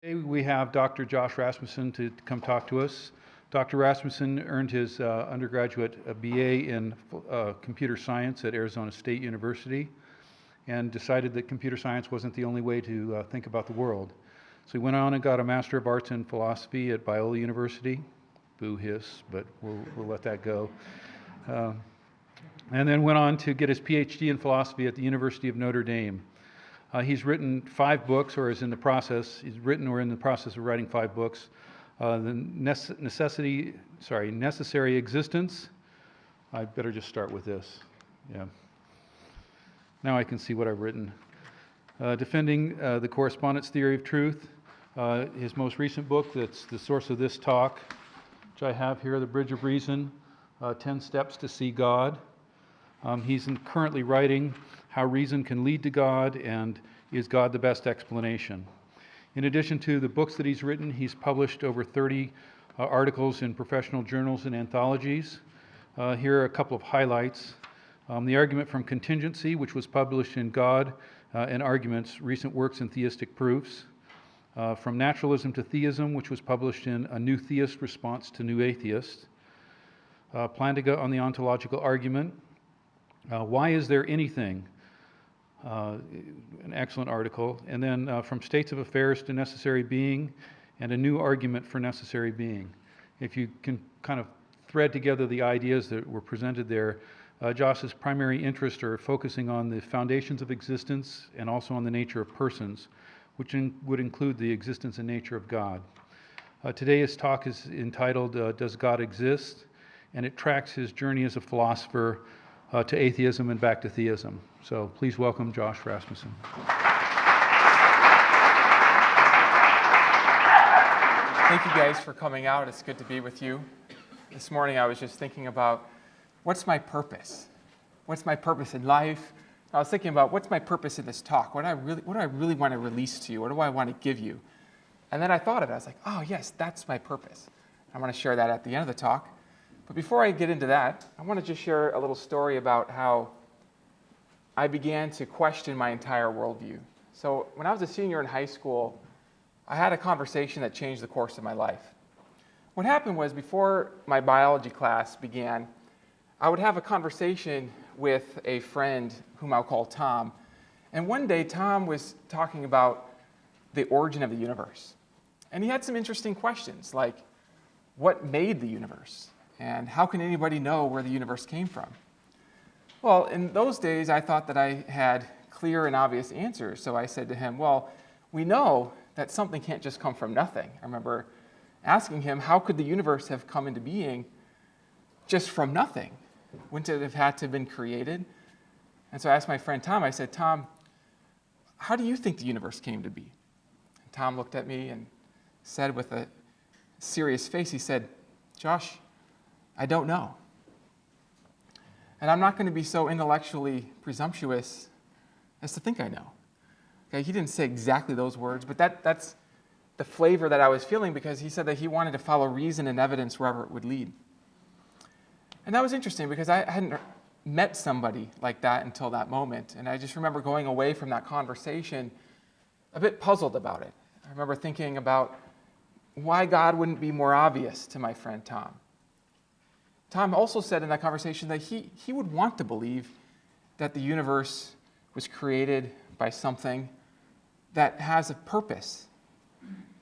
Today we have Dr. Josh Rasmussen to come talk to us. Dr. Rasmussen earned his undergraduate BA in computer science at Arizona State University and decided that computer science wasn't the only way to think about the world. So he went on and got a Master of Arts in Philosophy at Biola University. Boo hiss, but we'll let that go. And then went on to get his PhD in philosophy at the University of Notre Dame. He's written 5 books, or is in the process. He's written or in the process of writing 5 books. The Necessary Existence. I better just start with this. Yeah. Now I can see what I've written. Defending the Correspondence Theory of Truth. His most recent book, that's the source of this talk, which I have here, The Bridge of Reason, 10 Steps to See God. He's currently writing How Reason Can Lead to God and Is God the Best Explanation? In addition to the books that he's written, he's published over 30 articles in professional journals and anthologies. Here are a couple of highlights. The Argument from Contingency, which was published in God and Arguments, Recent Works in Theistic Proofs. From Naturalism to Theism, which was published in A New Theist Response to New Atheist. Plantinga on the Ontological Argument. Why Is There Anything? An excellent article. And then From States of Affairs to Necessary Being, and A New Argument for Necessary Being. If you can kind of thread together the ideas that were presented there, Josh's primary interests are focusing on the foundations of existence and also on the nature of persons, which would include the existence and nature of God. Today's talk is entitled, Does God Exist? And it tracks his journey as a philosopher to atheism and back to theism. So please welcome Josh Rasmussen. Thank you guys for coming out. It's good to be with you. This morning I was just thinking about what's my purpose? What's my purpose in life? I was thinking about what's my purpose in this talk? What do I really want to release to you? What do I want to give you? And then I thought of it. I was like, oh yes, that's my purpose. I want to share that at the end of the talk. But before I get into that, I want to just share a little story about how I began to question my entire worldview. So when I was a senior in high school, I had a conversation that changed the course of my life. What happened was, before my biology class began, I would have a conversation with a friend whom I'll call Tom. And one day, Tom was talking about the origin of the universe. And he had some interesting questions, like, what made the universe? And how can anybody know where the universe came from? Well, in those days, I thought that I had clear and obvious answers. So I said to him, well, we know that something can't just come from nothing. I remember asking him, how could the universe have come into being just from nothing? Wouldn't it have had to have been created? And so I asked my friend Tom, I said, Tom, how do you think the universe came to be? And Tom looked at me and said with a serious face, he said, Josh, I don't know. And I'm not going to be so intellectually presumptuous as to think I know. Okay, he didn't say exactly those words, but that's the flavor that I was feeling, because he said that he wanted to follow reason and evidence wherever it would lead. And that was interesting, because I hadn't met somebody like that until that moment. And I just remember going away from that conversation a bit puzzled about it. I remember thinking about why God wouldn't be more obvious to my friend Tom. Tom also said in that conversation that he would want to believe that the universe was created by something that has a purpose,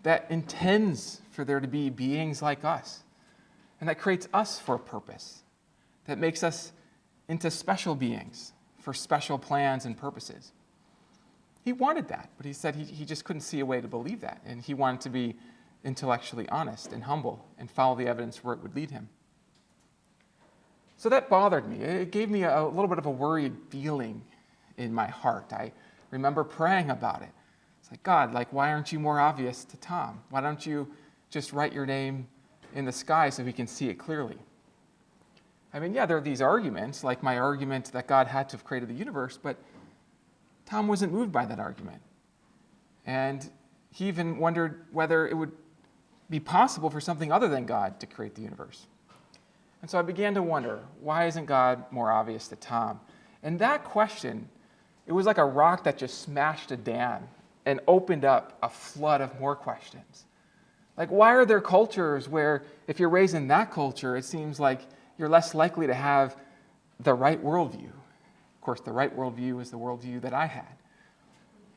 that intends for there to be beings like us, and that creates us for a purpose, that makes us into special beings for special plans and purposes. He wanted that, but he said he just couldn't see a way to believe that, and he wanted to be intellectually honest and humble and follow the evidence where it would lead him. So that bothered me. It gave me a little bit of a worried feeling in my heart. I remember praying about it. It's like, God, why aren't you more obvious to Tom? Why don't you just write your name in the sky so he can see it clearly? I mean, yeah, there are these arguments, like my argument that God had to have created the universe, but Tom wasn't moved by that argument. And he even wondered whether it would be possible for something other than God to create the universe. And so I began to wonder, why isn't God more obvious to Tom? And that question, it was like a rock that just smashed a dam and opened up a flood of more questions. Like, why are there cultures where if you're raised in that culture, it seems like you're less likely to have the right worldview? Of course, the right worldview is the worldview that I had.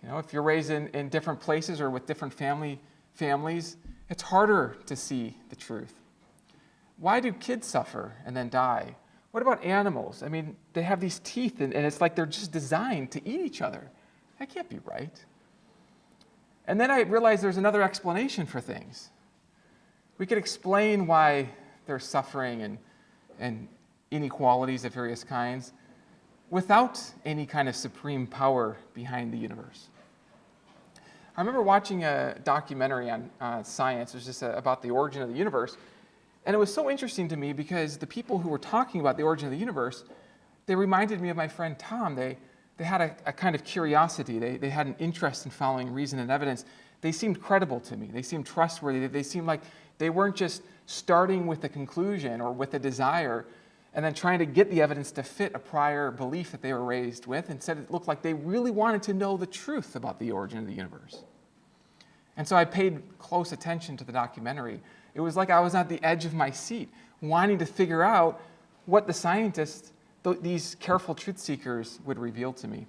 If you're raised in different places or with different families, it's harder to see the truth. Why do kids suffer and then die? What about animals? I mean, they have these teeth, and it's like they're just designed to eat each other. That can't be right. And then I realized there's another explanation for things. We could explain why there's suffering and inequalities of various kinds without any kind of supreme power behind the universe. I remember watching a documentary on science. It was just about the origin of the universe. And it was so interesting to me because the people who were talking about the origin of the universe, they reminded me of my friend Tom. They had a kind of curiosity. They had an interest in following reason and evidence. They seemed credible to me. They seemed trustworthy. They seemed like they weren't just starting with a conclusion or with a desire and then trying to get the evidence to fit a prior belief that they were raised with. Instead, it looked like they really wanted to know the truth about the origin of the universe. And so I paid close attention to the documentary. It was like I was at the edge of my seat, wanting to figure out what the scientists, these careful truth seekers, would reveal to me.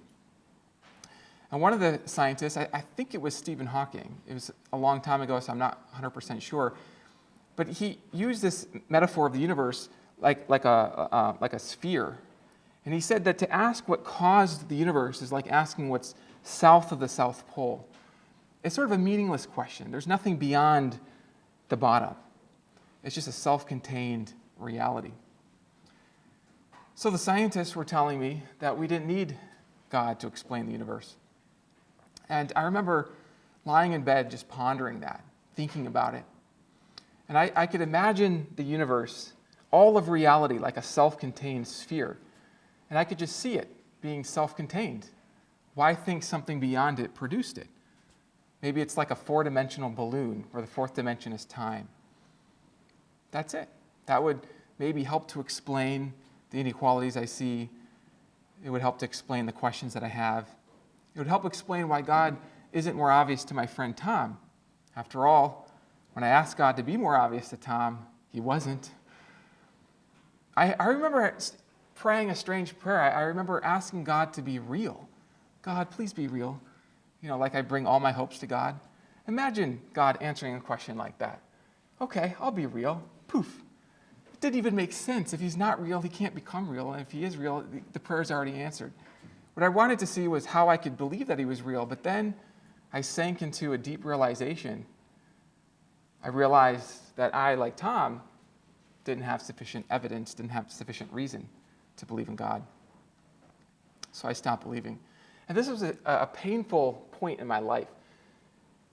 And one of the scientists, I think it was Stephen Hawking. It was a long time ago, so I'm not 100% sure. But he used this metaphor of the universe like a sphere. And he said that to ask what caused the universe is like asking what's south of the South Pole. It's sort of a meaningless question. There's nothing beyond the bottom. It's just a self-contained reality. So the scientists were telling me that we didn't need God to explain the universe. And I remember lying in bed just pondering that, thinking about it. And I could imagine the universe, all of reality, like a self-contained sphere. And I could just see it being self-contained. Why think something beyond it produced it? Maybe it's like a four-dimensional balloon where the fourth dimension is time. That's it. That would maybe help to explain the inequalities I see. It would help to explain the questions that I have. It would help explain why God isn't more obvious to my friend Tom. After all, when I asked God to be more obvious to Tom, he wasn't. I remember praying a strange prayer. I remember asking God to be real. God, please be real. Like I bring all my hopes to God. Imagine God answering a question like that. Okay, I'll be real. Poof. It didn't even make sense. If he's not real, he can't become real. And if he is real, the prayer's already answered. What I wanted to see was how I could believe that he was real. But then I sank into a deep realization. I realized that I, like Tom, didn't have sufficient evidence, didn't have sufficient reason to believe in God. So I stopped believing. And this was a painful point in my life.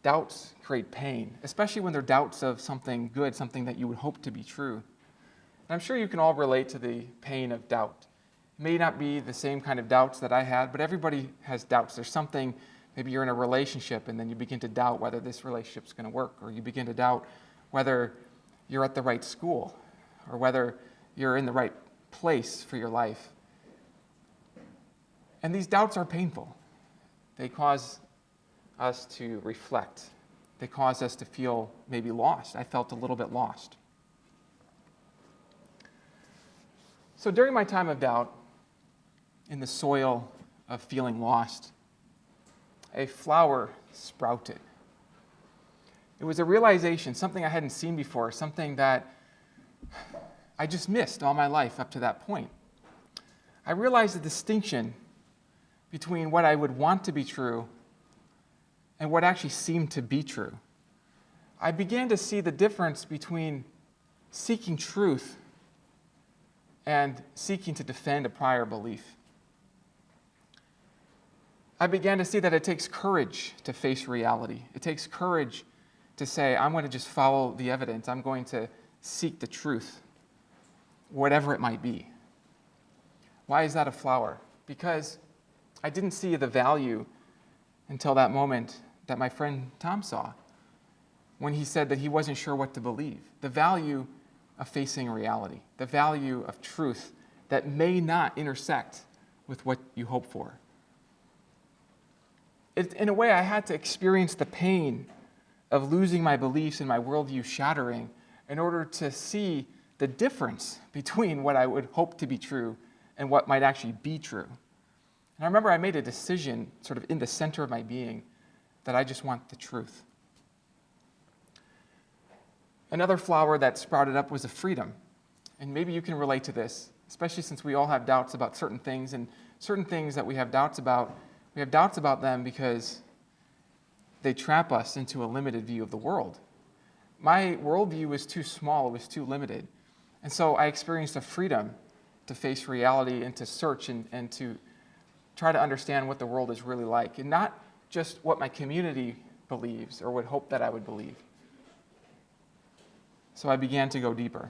Doubts create pain, especially when they're doubts of something good, something that you would hope to be true. And I'm sure you can all relate to the pain of doubt. It may not be the same kind of doubts that I had, but everybody has doubts. There's something, maybe you're in a relationship and then you begin to doubt whether this relationship's going to work, or you begin to doubt whether you're at the right school, or whether you're in the right place for your life. And these doubts are painful. They cause us to reflect. They cause us to feel maybe lost. I felt a little bit lost. So during my time of doubt, in the soil of feeling lost, a flower sprouted. It was a realization, something I hadn't seen before, something that I just missed all my life up to that point. I realized the distinction between what I would want to be true and what actually seemed to be true. I began to see the difference between seeking truth and seeking to defend a prior belief. I began to see that it takes courage to face reality. It takes courage to say, I'm going to just follow the evidence. I'm going to seek the truth, whatever it might be. Why is that a flower? Because I didn't see the value until that moment that my friend Tom saw, when he said that he wasn't sure what to believe. The value of facing reality, the value of truth that may not intersect with what you hope for. in a way, I had to experience the pain of losing my beliefs and my worldview shattering in order to see the difference between what I would hope to be true and what might actually be true. And I remember I made a decision sort of in the center of my being that I just want the truth. Another flower that sprouted up was a freedom. And maybe you can relate to this, especially since we all have doubts about certain things, and certain things that we have doubts about them because they trap us into a limited view of the world. My worldview was too small, it was too limited. And so I experienced a freedom to face reality and to search and to try to understand what the world is really like, and not just what my community believes or would hope that I would believe. So I began to go deeper.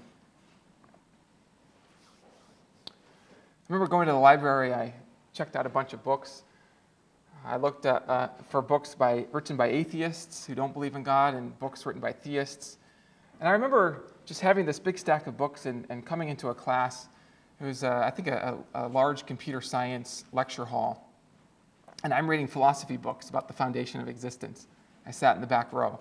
I remember going to the library, I checked out a bunch of books. I looked for books written by atheists who don't believe in God and books written by theists. And I remember just having this big stack of books and coming into a class. It was, I think, a large computer science lecture hall. And I'm reading philosophy books about the foundation of existence. I sat in the back row.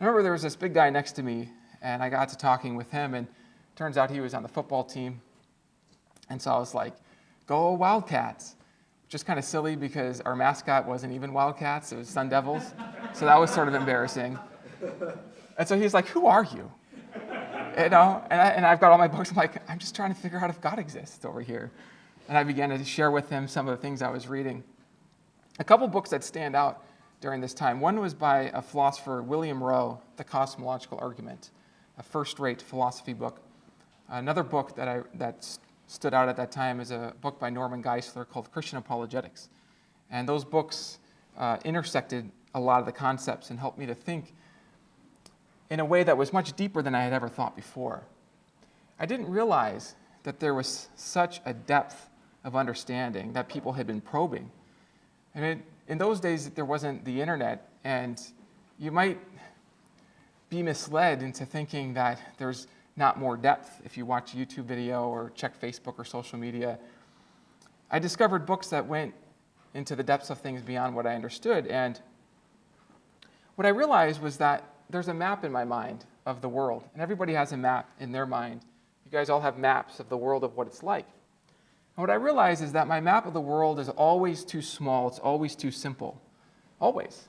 I remember there was this big guy next to me, and I got to talking with him, and it turns out he was on the football team. And so I was like, "Go Wildcats," which is kind of silly because our mascot wasn't even Wildcats, it was Sun Devils. So that was sort of embarrassing. And so he's like, "Who are you?" You know, and I've got all my books. I'm like, I'm just trying to figure out if God exists over here. And I began to share with him some of the things I was reading. A couple books that stand out during this time. One was by a philosopher, William Rowe, The Cosmological Argument, a first-rate philosophy book. Another book that stood out at that time is a book by Norman Geisler called Christian Apologetics. And those books intersected a lot of the concepts and helped me to think in a way that was much deeper than I had ever thought before. I didn't realize that there was such a depth of understanding that people had been probing. I mean, in those days, there wasn't the internet, and you might be misled into thinking that there's not more depth if you watch a YouTube video or check Facebook or social media. I discovered books that went into the depths of things beyond what I understood, and what I realized was that there's a map in my mind of the world, and everybody has a map in their mind. You guys all have maps of the world of what it's like. And what I realized is that my map of the world is always too small, it's always too simple. Always.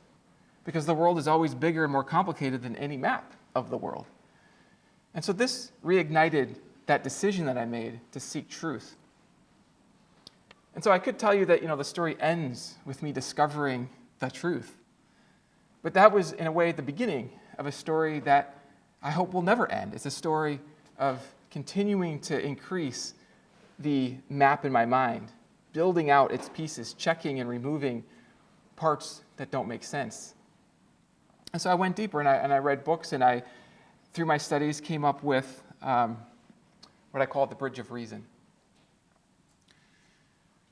Because the world is always bigger and more complicated than any map of the world. And so this reignited that decision that I made to seek truth. And so I could tell you that, the story ends with me discovering the truth. But that was, in a way, the beginning of a story that I hope will never end. It's a story of continuing to increase the map in my mind, building out its pieces, checking and removing parts that don't make sense. And so I went deeper, and I read books, and I, through my studies, came up with what I call the Bridge of Reason.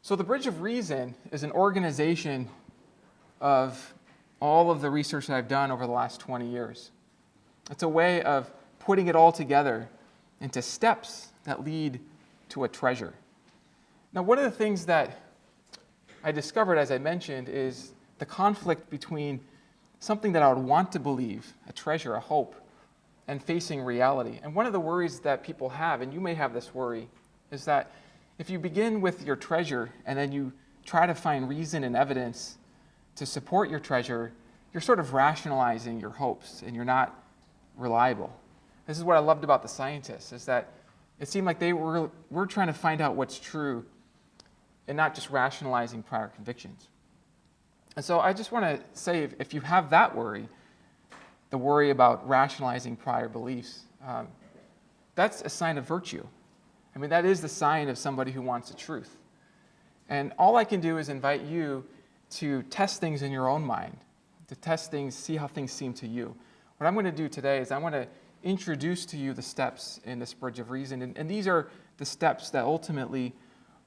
So the Bridge of Reason is an organization of all of the research that I've done over the last 20 years. It's a way of putting it all together into steps that lead to a treasure. Now, one of the things that I discovered, as I mentioned, is the conflict between something that I would want to believe, a treasure, a hope, and facing reality. And one of the worries that people have, and you may have this worry, is that if you begin with your treasure and then you try to find reason and evidence to support your treasure, you're sort of rationalizing your hopes and you're not reliable. This is what I loved about the scientists, is that it seemed like they were trying to find out what's true and not just rationalizing prior convictions. And so I just want to say, if you have that worry, the worry about rationalizing prior beliefs, that's a sign of virtue. I mean, that is the sign of somebody who wants the truth. And all I can do is invite you to test things in your own mind, to test things, see how things seem to you. What I'm going to do today is I want to introduce to you the steps in this Bridge of Reason. And these are the steps that ultimately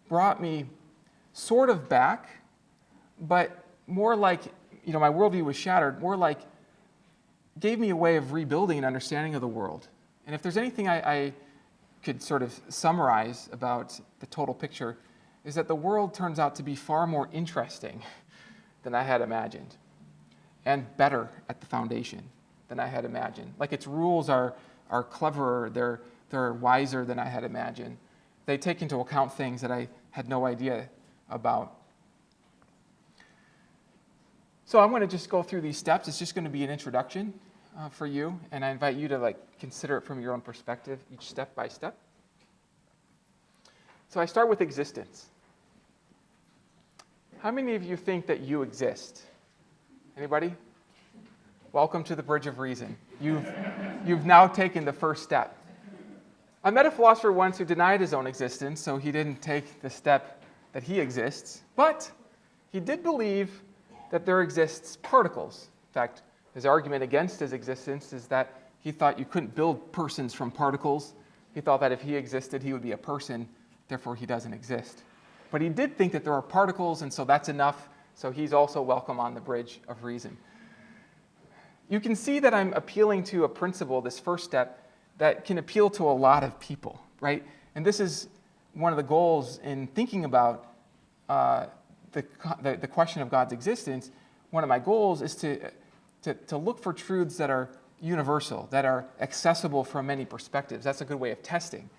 brought me sort of back, but more like, my worldview was shattered, more like gave me a way of rebuilding an understanding of the world. And if there's anything I could sort of summarize about the total picture, is that the world turns out to be far more interesting than I had imagined, and better at the foundation than I had imagined. Like its rules are cleverer, they're wiser than I had imagined. They take into account things that I had no idea about. So I'm going to just go through these steps. It's just going to be an introduction for you, and I invite you to consider it from your own perspective, each step by step. So I start with existence. How many of you think that you exist? Anybody? Welcome to the Bridge of Reason. You've now taken the first step. I met a philosopher once who denied his own existence, so he didn't take the step that he exists, but he did believe that there exists particles. In fact, his argument against his existence is that he thought you couldn't build persons from particles. He thought that if he existed, he would be a person, therefore he doesn't exist. But he did think that there are particles, and so that's enough, so he's also welcome on the Bridge of Reason. You can see that I'm appealing to a principle, this first step, that can appeal to a lot of people, right? And this is one of the goals in thinking about the question of God's existence. One of my goals is to look for truths that are universal, that are accessible from many perspectives. That's a good way of testing.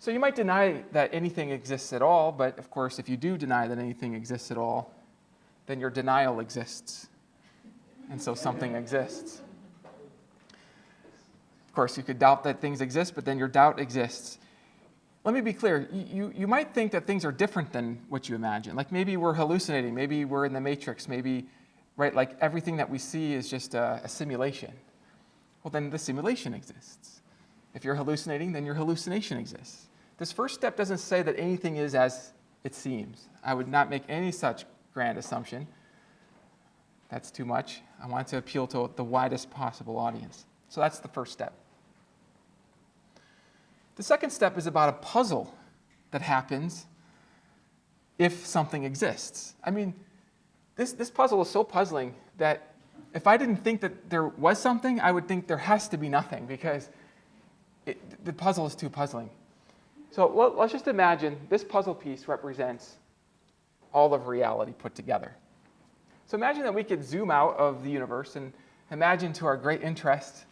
So you might deny that anything exists at all, but of course, if you do deny that anything exists at all, then your denial exists. And so something exists. Of course, you could doubt that things exist, but then your doubt exists. Let me be clear. You might think that things are different than what you imagine. Like maybe we're hallucinating. Maybe we're in the Matrix. Maybe, right, like everything that we see is just a simulation. Well, then the simulation exists. If you're hallucinating, then your hallucination exists. This first step doesn't say that anything is as it seems. I would not make any such grand assumption. That's too much. I want to appeal to the widest possible audience. So that's the first step. The second step is about a puzzle that happens if something exists. I mean, this puzzle is so puzzling that if I didn't think that there was something, I would think there has to be nothing because the puzzle is too puzzling. So let's just imagine this puzzle piece represents all of reality put together. So imagine that we could zoom out of the universe and imagine to our great interest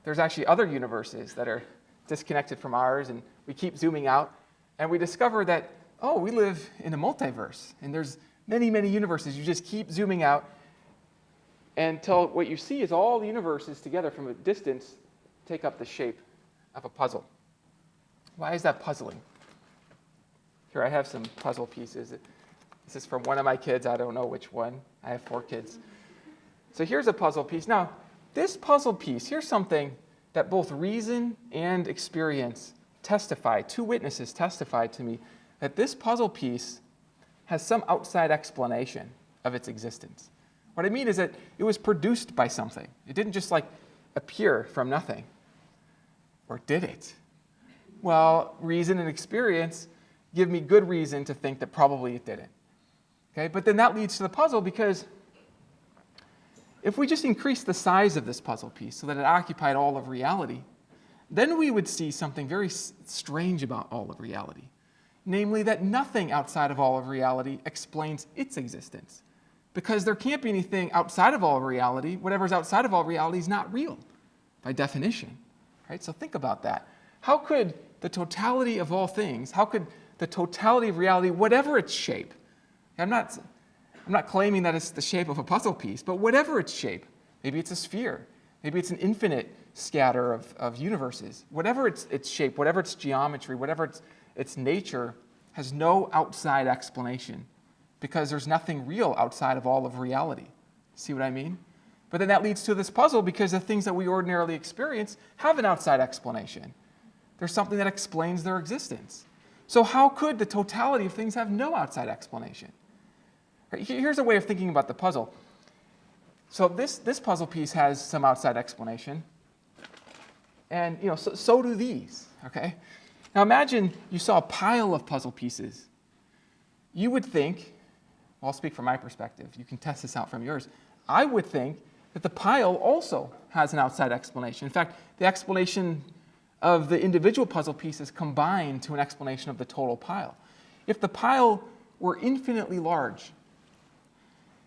there's actually other universes that are disconnected from ours, and we keep zooming out, and we discover that, oh, we live in a multiverse, and there's many, many universes. You just keep zooming out until what you see is all the universes together from a distance take up the shape of a puzzle. Why is that puzzling? Here, I have some puzzle pieces. This is from one of my kids. I don't know which one. I have 4 kids. So here's a puzzle piece. Now, this puzzle piece, here's something that both reason and experience testify. 2 witnesses testified to me that this puzzle piece has some outside explanation of its existence. What I mean is that it was produced by something. It didn't just appear from nothing. Or did it? Well, reason and experience give me good reason to think that probably it didn't. Okay, but then that leads to the puzzle, because if we just increase the size of this puzzle piece so that it occupied all of reality, then we would see something very strange about all of reality. Namely, that nothing outside of all of reality explains its existence. Because there can't be anything outside of all of reality. Whatever's outside of all reality is not real, by definition. Right? So think about that. How could the totality of all things, how could the totality of reality, whatever its shape, I'm not claiming that it's the shape of a puzzle piece, but whatever its shape, maybe it's a sphere, maybe it's an infinite scatter of universes, whatever its shape, whatever its geometry, whatever its nature, has no outside explanation, because there's nothing real outside of all of reality. See what I mean? But then that leads to this puzzle, because the things that we ordinarily experience have an outside explanation. There's something that explains their existence. So how could the totality of things have no outside explanation? Here's a way of thinking about the puzzle. So this puzzle piece has some outside explanation, and so do these. Okay. Now imagine you saw a pile of puzzle pieces. You would think, well, I'll speak from my perspective. You can test this out from yours. I would think that the pile also has an outside explanation. In fact, the explanation of the individual puzzle pieces combined to an explanation of the total pile. If the pile were infinitely large,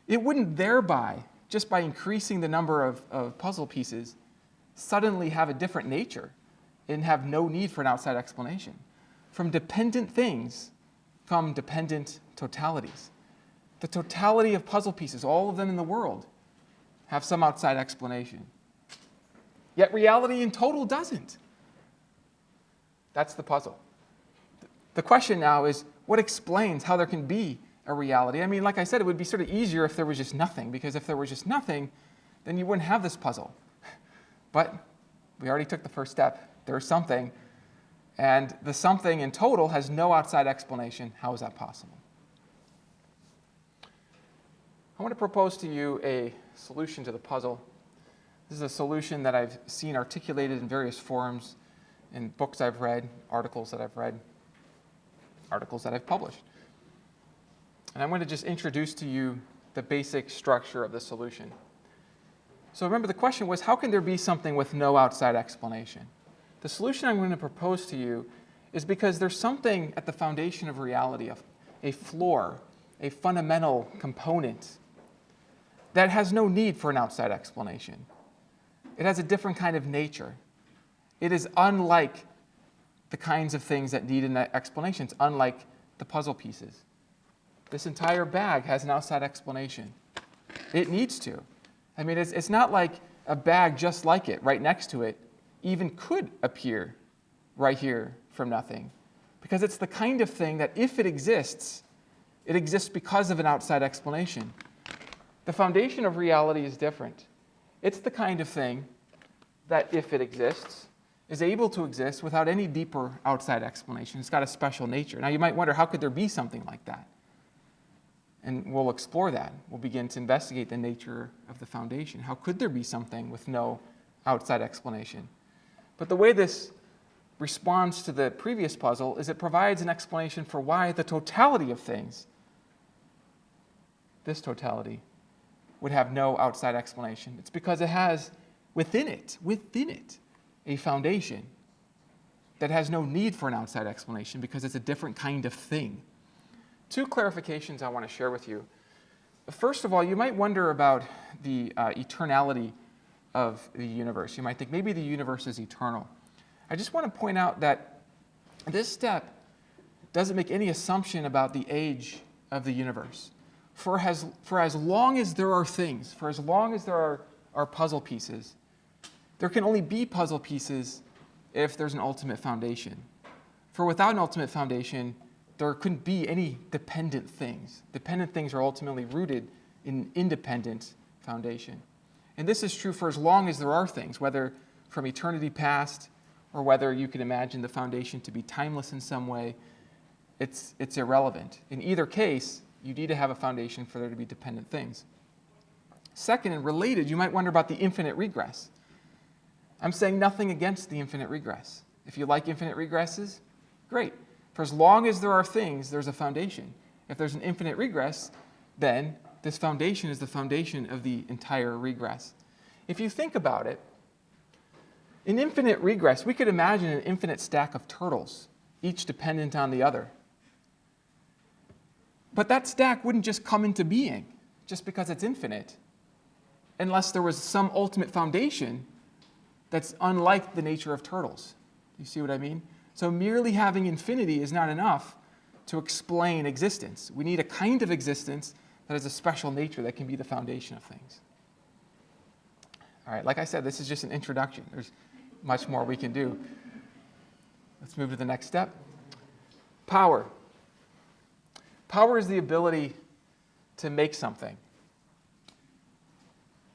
it wouldn't thereby, just by increasing the number of puzzle pieces, suddenly have a different nature and have no need for an outside explanation. From dependent things come dependent totalities. The totality of puzzle pieces, all of them in the world, have some outside explanation. Yet reality in total doesn't. That's the puzzle. The question now is, what explains how there can be a reality? I mean, like I said, it would be sort of easier if there was just nothing, because if there was just nothing, then you wouldn't have this puzzle. But we already took the first step. There's something, and the something in total has no outside explanation. How is that possible? I want to propose to you a solution to the puzzle. This is a solution that I've seen articulated in various forums, in books I've read, articles that I've read, articles that I've published. And I'm going to just introduce to you the basic structure of the solution. So remember, the question was, how can there be something with no outside explanation? The solution I'm going to propose to you is because there's something at the foundation of reality, a floor, a fundamental component that has no need for an outside explanation. It has a different kind of nature. It is unlike the kinds of things that need an explanation. It's unlike the puzzle pieces. This entire bag has an outside explanation. It needs to. I mean, it's not like a bag just like it, right next to it, even could appear right here from nothing. Because it's the kind of thing that if it exists because of an outside explanation. The foundation of reality is different. It's the kind of thing that, if it exists, is able to exist without any deeper outside explanation. It's got a special nature. Now, you might wonder, how could there be something like that? And we'll explore that. We'll begin to investigate the nature of the foundation. How could there be something with no outside explanation? But the way this responds to the previous puzzle is it provides an explanation for why the totality of things, this totality, would have no outside explanation. It's because it has within it, a foundation that has no need for an outside explanation because it's a different kind of thing. Two clarifications I want to share with you. First of all, you might wonder about the eternality of the universe. You might think maybe the universe is eternal. I just want to point out that this step doesn't make any assumption about the age of the universe. For as long as there are things, for as long as there are puzzle pieces, there can only be puzzle pieces if there's an ultimate foundation. For without an ultimate foundation, there couldn't be any dependent things. Dependent things are ultimately rooted in an independent foundation. And this is true for as long as there are things, whether from eternity past or whether you can imagine the foundation to be timeless in some way. It's irrelevant. In either case, you need to have a foundation for there to be dependent things. Second, and related, you might wonder about the infinite regress. I'm saying nothing against the infinite regress. If you like infinite regresses, great. For as long as there are things, there's a foundation. If there's an infinite regress, then this foundation is the foundation of the entire regress. If you think about it, in infinite regress, we could imagine an infinite stack of turtles, each dependent on the other. But that stack wouldn't just come into being just because it's infinite, unless there was some ultimate foundation that's unlike the nature of turtles. You see what I mean? So merely having infinity is not enough to explain existence. We need a kind of existence that has a special nature that can be the foundation of things. All right, like I said, this is just an introduction. There's much more we can do. Let's move to the next step. Power. Power is the ability to make something.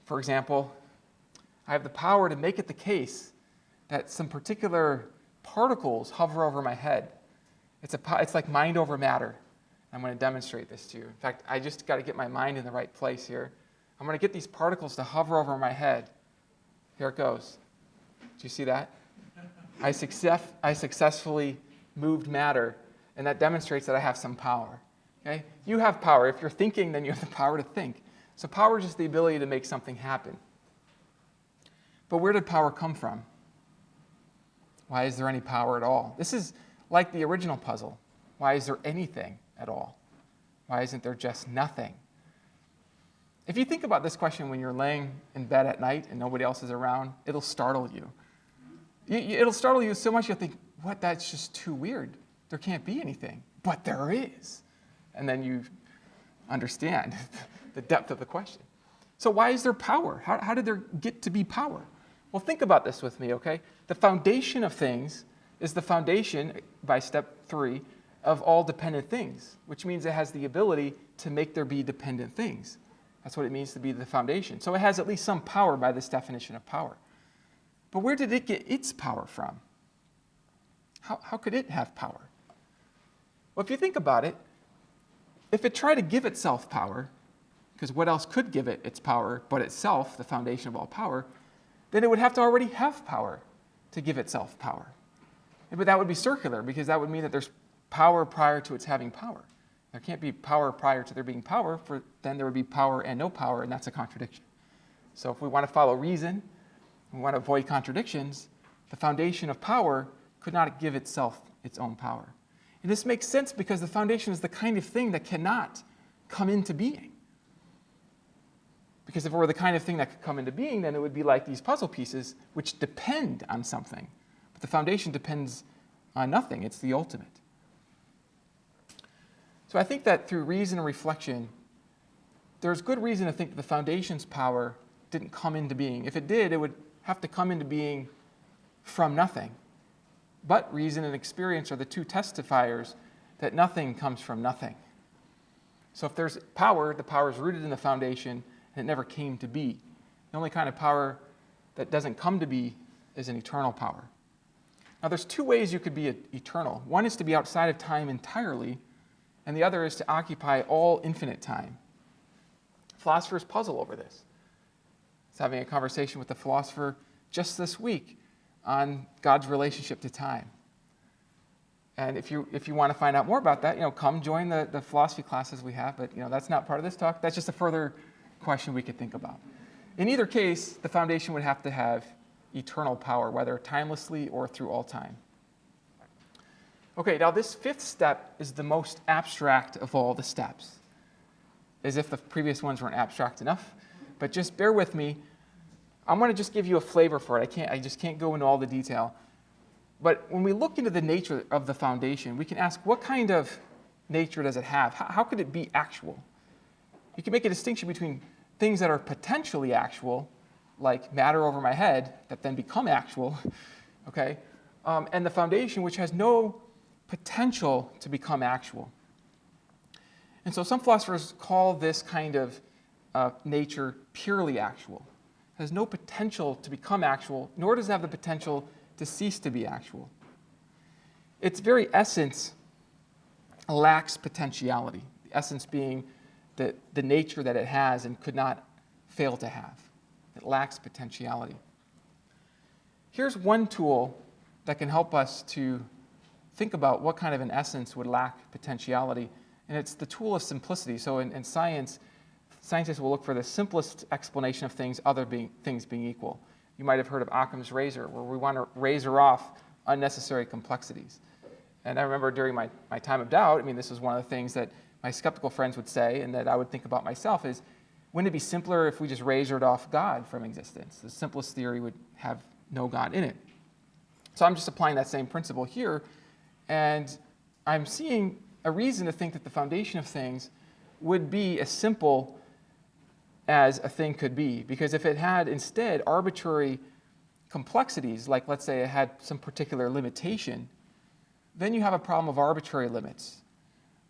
For example, I have the power to make it the case that some particular particles hover over my head. It's like mind over matter. I'm going to demonstrate this to you. In fact, I just got to get my mind in the right place here. I'm going to get these particles to hover over my head. Here it goes. Do you see that? I successfully moved matter, and that demonstrates that I have some power. Okay? You have power. If you're thinking, then you have the power to think. So power is just the ability to make something happen. But where did power come from? Why is there any power at all? This is like the original puzzle. Why is there anything at all? Why isn't there just nothing? If you think about this question when you're laying in bed at night and nobody else is around, it'll startle you. It'll startle you so much you'll think, what, that's just too weird. There can't be anything. But there is. And then you understand the depth of the question. So why is there power? How did there get to be power? Well, think about this with me, okay? The foundation of things is the foundation, by step 3, of all dependent things, which means it has the ability to make there be dependent things. That's what it means to be the foundation. So it has at least some power by this definition of power. But where did it get its power from? How could it have power? Well, if you think about it, if it tried to give itself power, because what else could give it its power but itself, the foundation of all power, then it would have to already have power to give itself power. But that would be circular, because that would mean that there's power prior to its having power. There can't be power prior to there being power, for then there would be power and no power, and that's a contradiction. So if we want to follow reason, we want to avoid contradictions, the foundation of power could not give itself its own power. And this makes sense because the foundation is the kind of thing that cannot come into being. Because if it were the kind of thing that could come into being, then it would be like these puzzle pieces which depend on something. But the foundation depends on nothing. It's the ultimate. So I think that through reason and reflection, there's good reason to think that the foundation's power didn't come into being. If it did, it would have to come into being from nothing. But reason and experience are the two testifiers that nothing comes from nothing. So if there's power, the power is rooted in the foundation, and it never came to be. The only kind of power that doesn't come to be is an eternal power. Now there's two ways you could be eternal. One is to be outside of time entirely, and the other is to occupy all infinite time. Philosophers puzzle over this. I was having a conversation with a philosopher just this week on God's relationship to time. And if you want to find out more about that, come join the philosophy classes we have, but that's not part of this talk. That's just a further question we could think about. In either case, the foundation would have to have eternal power, whether timelessly or through all time. Okay, now this fifth step is the most abstract of all the steps, as if the previous ones weren't abstract enough. But just bear with me. I'm going to just give you a flavor for it. I just can't go into all the detail. But when we look into the nature of the foundation, we can ask, what kind of nature does it have? How could it be actual? You can make a distinction between things that are potentially actual, like matter over my head, that then become actual, okay, and the foundation, which has no potential to become actual. And so some philosophers call this kind of nature purely actual. It has no potential to become actual, nor does it have the potential to cease to be actual. Its very essence lacks potentiality, the essence being the nature that it has and could not fail to have. It lacks potentiality. Here's one tool that can help us to think about what kind of an essence would lack potentiality, and it's the tool of simplicity. So in science, scientists will look for the simplest explanation of things, things being equal. You might have heard of Occam's razor, where we want to razor off unnecessary complexities. And I remember during my time of doubt, this was one of the things that my skeptical friends would say, and that I would think about myself, is, wouldn't it be simpler if we just razored off God from existence? The simplest theory would have no God in it. So I'm just applying that same principle here, and I'm seeing a reason to think that the foundation of things would be as simple as a thing could be. Because if it had instead arbitrary complexities, like let's say it had some particular limitation, then you have a problem of arbitrary limits,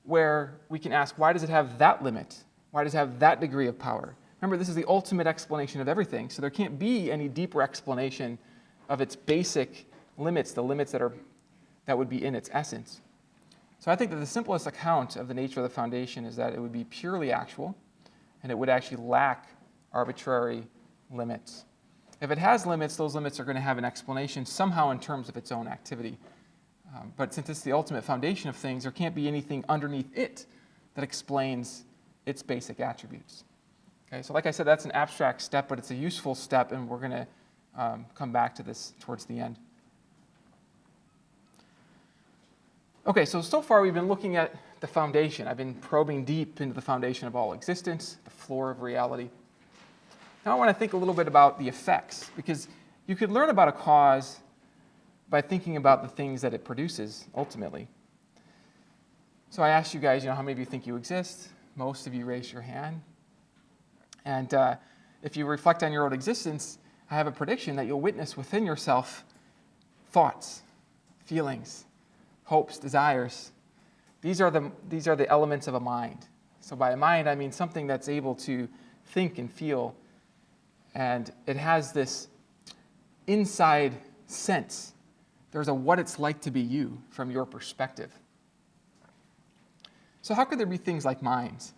where we can ask, why does it have that limit? Why does it have that degree of power? Remember, this is the ultimate explanation of everything, so there can't be any deeper explanation of its basic limits, the limits that would be in its essence. So I think that the simplest account of the nature of the foundation is that it would be purely actual, and it would actually lack arbitrary limits. If it has limits, those limits are going to have an explanation somehow in terms of its own activity. But since it's the ultimate foundation of things, there can't be anything underneath it that explains its basic attributes. Okay, so like I said, that's an abstract step, but it's a useful step, and we're going to come back to this towards the end. Okay, so far we've been looking at the foundation. I've been probing deep into the foundation of all existence, the floor of reality. Now I want to think a little bit about the effects, because you could learn about a cause by thinking about the things that it produces, ultimately. So I asked you guys, how many of you think you exist? Most of you raised your hand. And if you reflect on your own existence, I have a prediction that you'll witness within yourself thoughts, feelings, hopes, desires. These are the elements of a mind. So by a mind, I mean something that's able to think and feel, and it has this inside sense. There's a what it's like to be you from your perspective. So how could there be things like minds?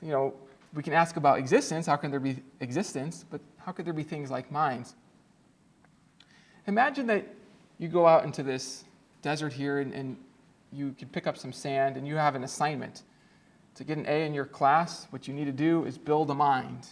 We can ask about existence. How can there be existence? But how could there be things like minds? Imagine that you go out into this desert here and you could pick up some sand and you have an assignment. To get an A in your class, what you need to do is build a mind.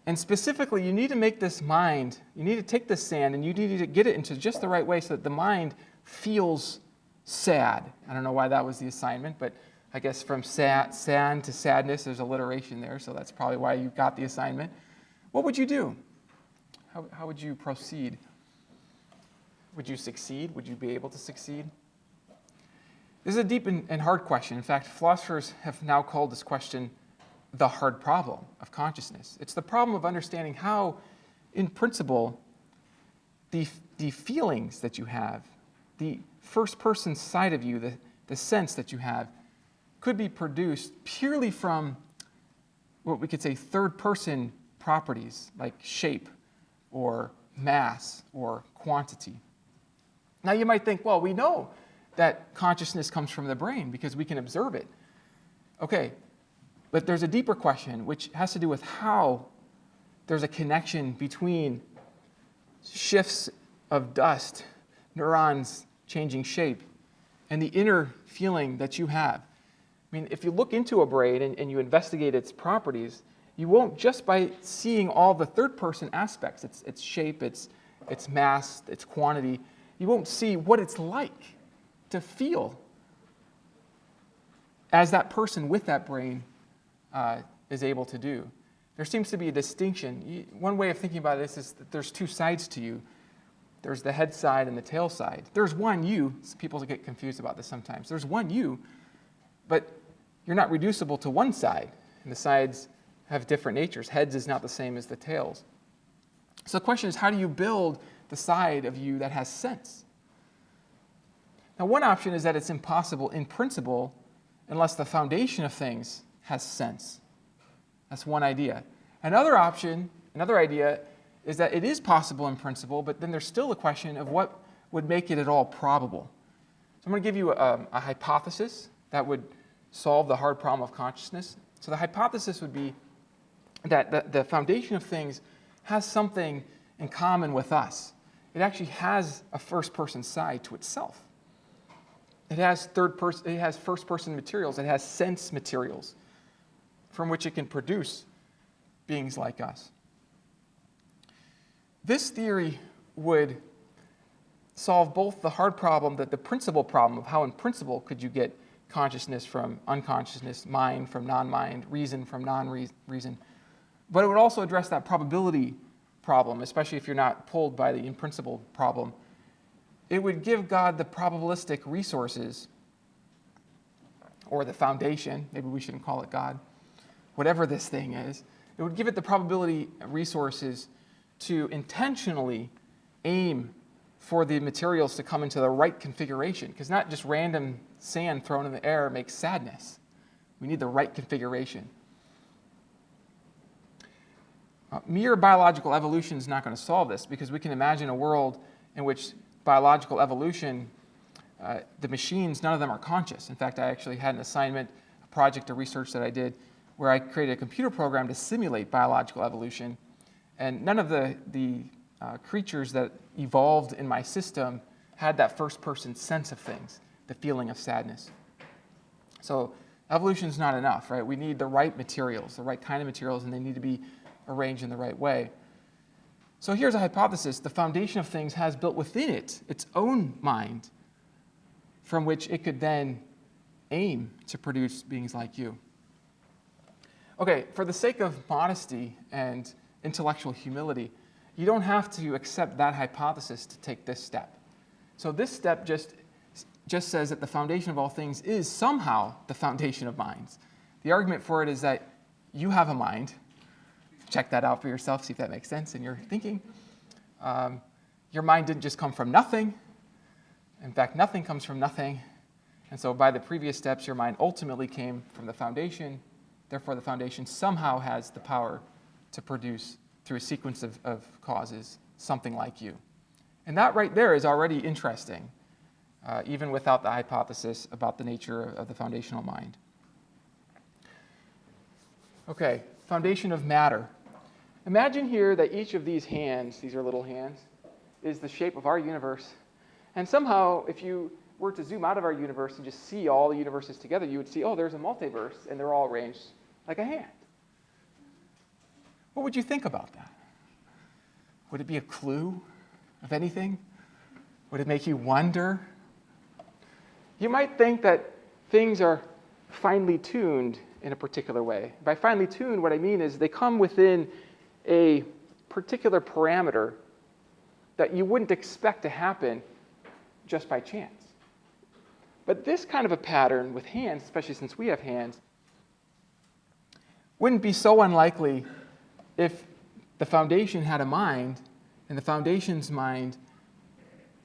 And specifically, you need to make this mind, you need to take this sand and you need to get it into just the right way so that the mind feels sad. I don't know why that was the assignment, but I guess from sand to sadness, there's alliteration there, so that's probably why you got the assignment. What would you do? How would you proceed? Would you succeed? Would you be able to succeed? This is a deep and hard question. In fact, philosophers have now called this question the hard problem of consciousness. It's the problem of understanding how, in principle, the feelings that you have, the first-person side of you, the sense that you have, could be produced purely from what we could say third-person properties like shape or mass or quantity. Now you might think, well, we know that consciousness comes from the brain because we can observe it. Okay, but there's a deeper question which has to do with how there's a connection between shifts of dust, neurons changing shape, and the inner feeling that you have. I mean, if you look into a brain and you investigate its properties, you won't just by seeing all the third-person aspects, its shape, its mass, its quantity, you won't see what it's like to feel as that person with that brain is able to do. There seems to be a distinction. One way of thinking about this is that there's two sides to you. There's the head side and the tail side. There's one you. People get confused about this sometimes. There's one you, but you're not reducible to one side. And the sides have different natures. Heads is not the same as the tails. So the question is, how do you build the side of you that has sense? Now, one option is that it's impossible in principle unless the foundation of things has sense. That's one idea. Another idea, is that it is possible in principle, but then there's still a question of what would make it at all probable. So I'm going to give you a hypothesis that would solve the hard problem of consciousness. So the hypothesis would be that the foundation of things has something in common with us. It actually has a first-person side to itself. It has first-person materials. It has sense materials from which it can produce beings like us. This theory would solve both the hard problem, the principle problem of how in principle could you get consciousness from unconsciousness, mind from non-mind, reason from non-reason. But it would also address that probability problem, especially if you're not pulled by the in principle problem. It would give God the probabilistic resources, or the foundation, maybe we shouldn't call it God, whatever this thing is. It would give it the probability resources to intentionally aim for the materials to come into the right configuration, because not just random sand thrown in the air makes sadness. We need the right configuration. Mere biological evolution is not going to solve this, because we can imagine a world in which biological evolution, the machines, none of them are conscious. In fact, I actually had an assignment, a project of research that I did, where I created a computer program to simulate biological evolution, and none of the creatures that evolved in my system had that first-person sense of things, the feeling of sadness. So evolution is not enough, right? We need the right materials, the right kind of materials, and they need to be arranged in the right way. So here's a hypothesis. The foundation of things has built within it its own mind, from which it could then aim to produce beings like you. Okay, for the sake of modesty and intellectual humility, you don't have to accept that hypothesis to take this step. So this step just says that the foundation of all things is somehow the foundation of minds. The argument for it is that you have a mind. Check that out for yourself, see if that makes sense in your thinking. Your mind didn't just come from nothing. In fact, nothing comes from nothing. And so by the previous steps, your mind ultimately came from the foundation. Therefore, the foundation somehow has the power to produce, through a sequence of causes, something like you. And that right there is already interesting, even without the hypothesis about the nature of the foundational mind. Okay, foundation of matter. Imagine here that each of these hands, these are little hands, is the shape of our universe. And somehow, if you were to zoom out of our universe and just see all the universes together, you would see, oh, there's a multiverse, and they're all arranged like a hand. What would you think about that? Would it be a clue of anything? Would it make you wonder? You might think that things are finely tuned in a particular way. By finely tuned, what I mean is they come within a particular parameter that you wouldn't expect to happen just by chance. But this kind of a pattern with hands, especially since we have hands, wouldn't be so unlikely if the foundation had a mind and the foundation's mind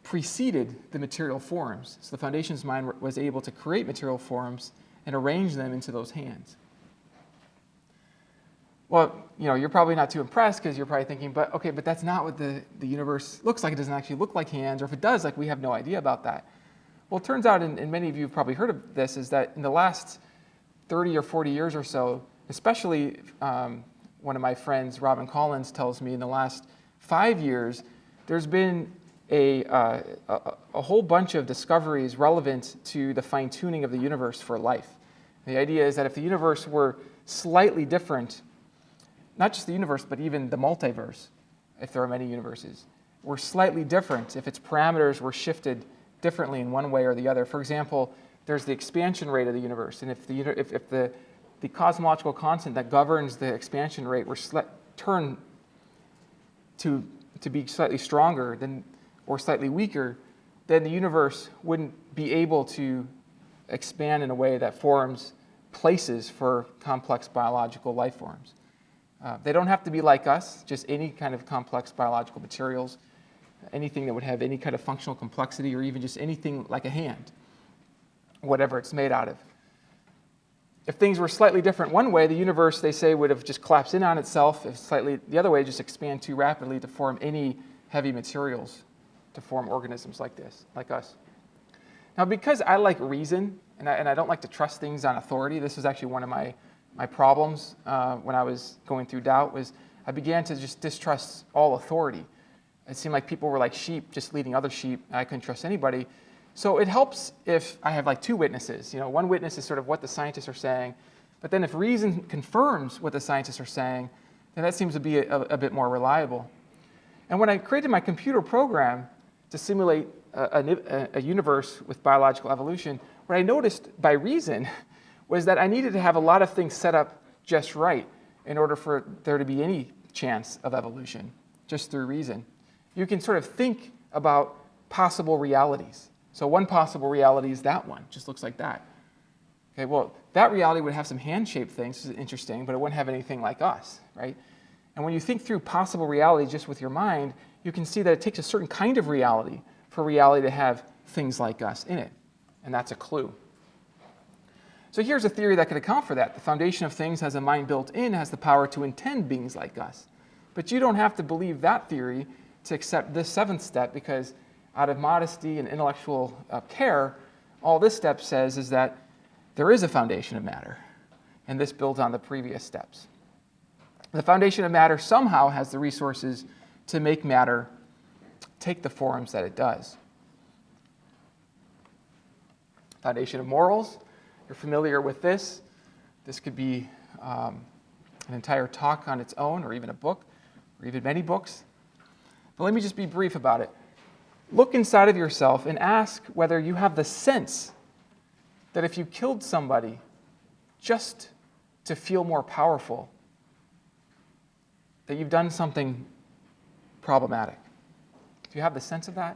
preceded the material forms. So the foundation's mind was able to create material forms and arrange them into those hands. Well, you're probably not too impressed because you're probably thinking, but that's not what the universe looks like. It doesn't actually look like hands, or if it does, we have no idea about that. Well, it turns out, and many of you have probably heard of this, is that in the last 30 or 40 years or so, especially one of my friends, Robin Collins, tells me in the last 5 years, there's been a whole bunch of discoveries relevant to the fine-tuning of the universe for life. The idea is that if the universe were slightly different, not just the universe, but even the multiverse, if there are many universes, were slightly different if its parameters were shifted differently in one way or the other. For example, there's the expansion rate of the universe, and if the cosmological constant that governs the expansion rate were turned to be slightly stronger or slightly weaker, then the universe wouldn't be able to expand in a way that forms places for complex biological life forms. They don't have to be like us, just any kind of complex biological materials, anything that would have any kind of functional complexity, or even just anything like a hand, whatever it's made out of. If things were slightly different one way, the universe, they say, would have just collapsed in on itself. If slightly the other way, just expand too rapidly to form any heavy materials, to form organisms like this, like us. Now, because I like reason, and I don't like to trust things on authority, this was actually one of my problems when I was going through doubt, was I began to just distrust all authority. It seemed like people were like sheep, just leading other sheep, and I couldn't trust anybody. So it helps if I have two witnesses. One witness is sort of what the scientists are saying, but then if reason confirms what the scientists are saying, then that seems to be a bit more reliable. And when I created my computer program to simulate a universe with biological evolution, what I noticed by reason was that I needed to have a lot of things set up just right in order for there to be any chance of evolution, just through reason. You can sort of think about possible realities. So one possible reality is that one, just looks like that. Okay, well, that reality would have some hand-shaped things, which is interesting, but it wouldn't have anything like us, right? And when you think through possible reality just with your mind, you can see that it takes a certain kind of reality for reality to have things like us in it. And that's a clue. So here's a theory that could account for that. The foundation of things has a mind built in, has the power to intend beings like us. But you don't have to believe that theory to accept this seventh step, because out of modesty and intellectual care, all this step says is that there is a foundation of matter. And this builds on the previous steps. The foundation of matter somehow has the resources to make matter take the forms that it does. Foundation of morals. You're familiar with this. This could be an entire talk on its own, or even a book, or even many books. But let me just be brief about it. Look inside of yourself and ask whether you have the sense that if you killed somebody just to feel more powerful, that you've done something problematic? Do you have the sense of that?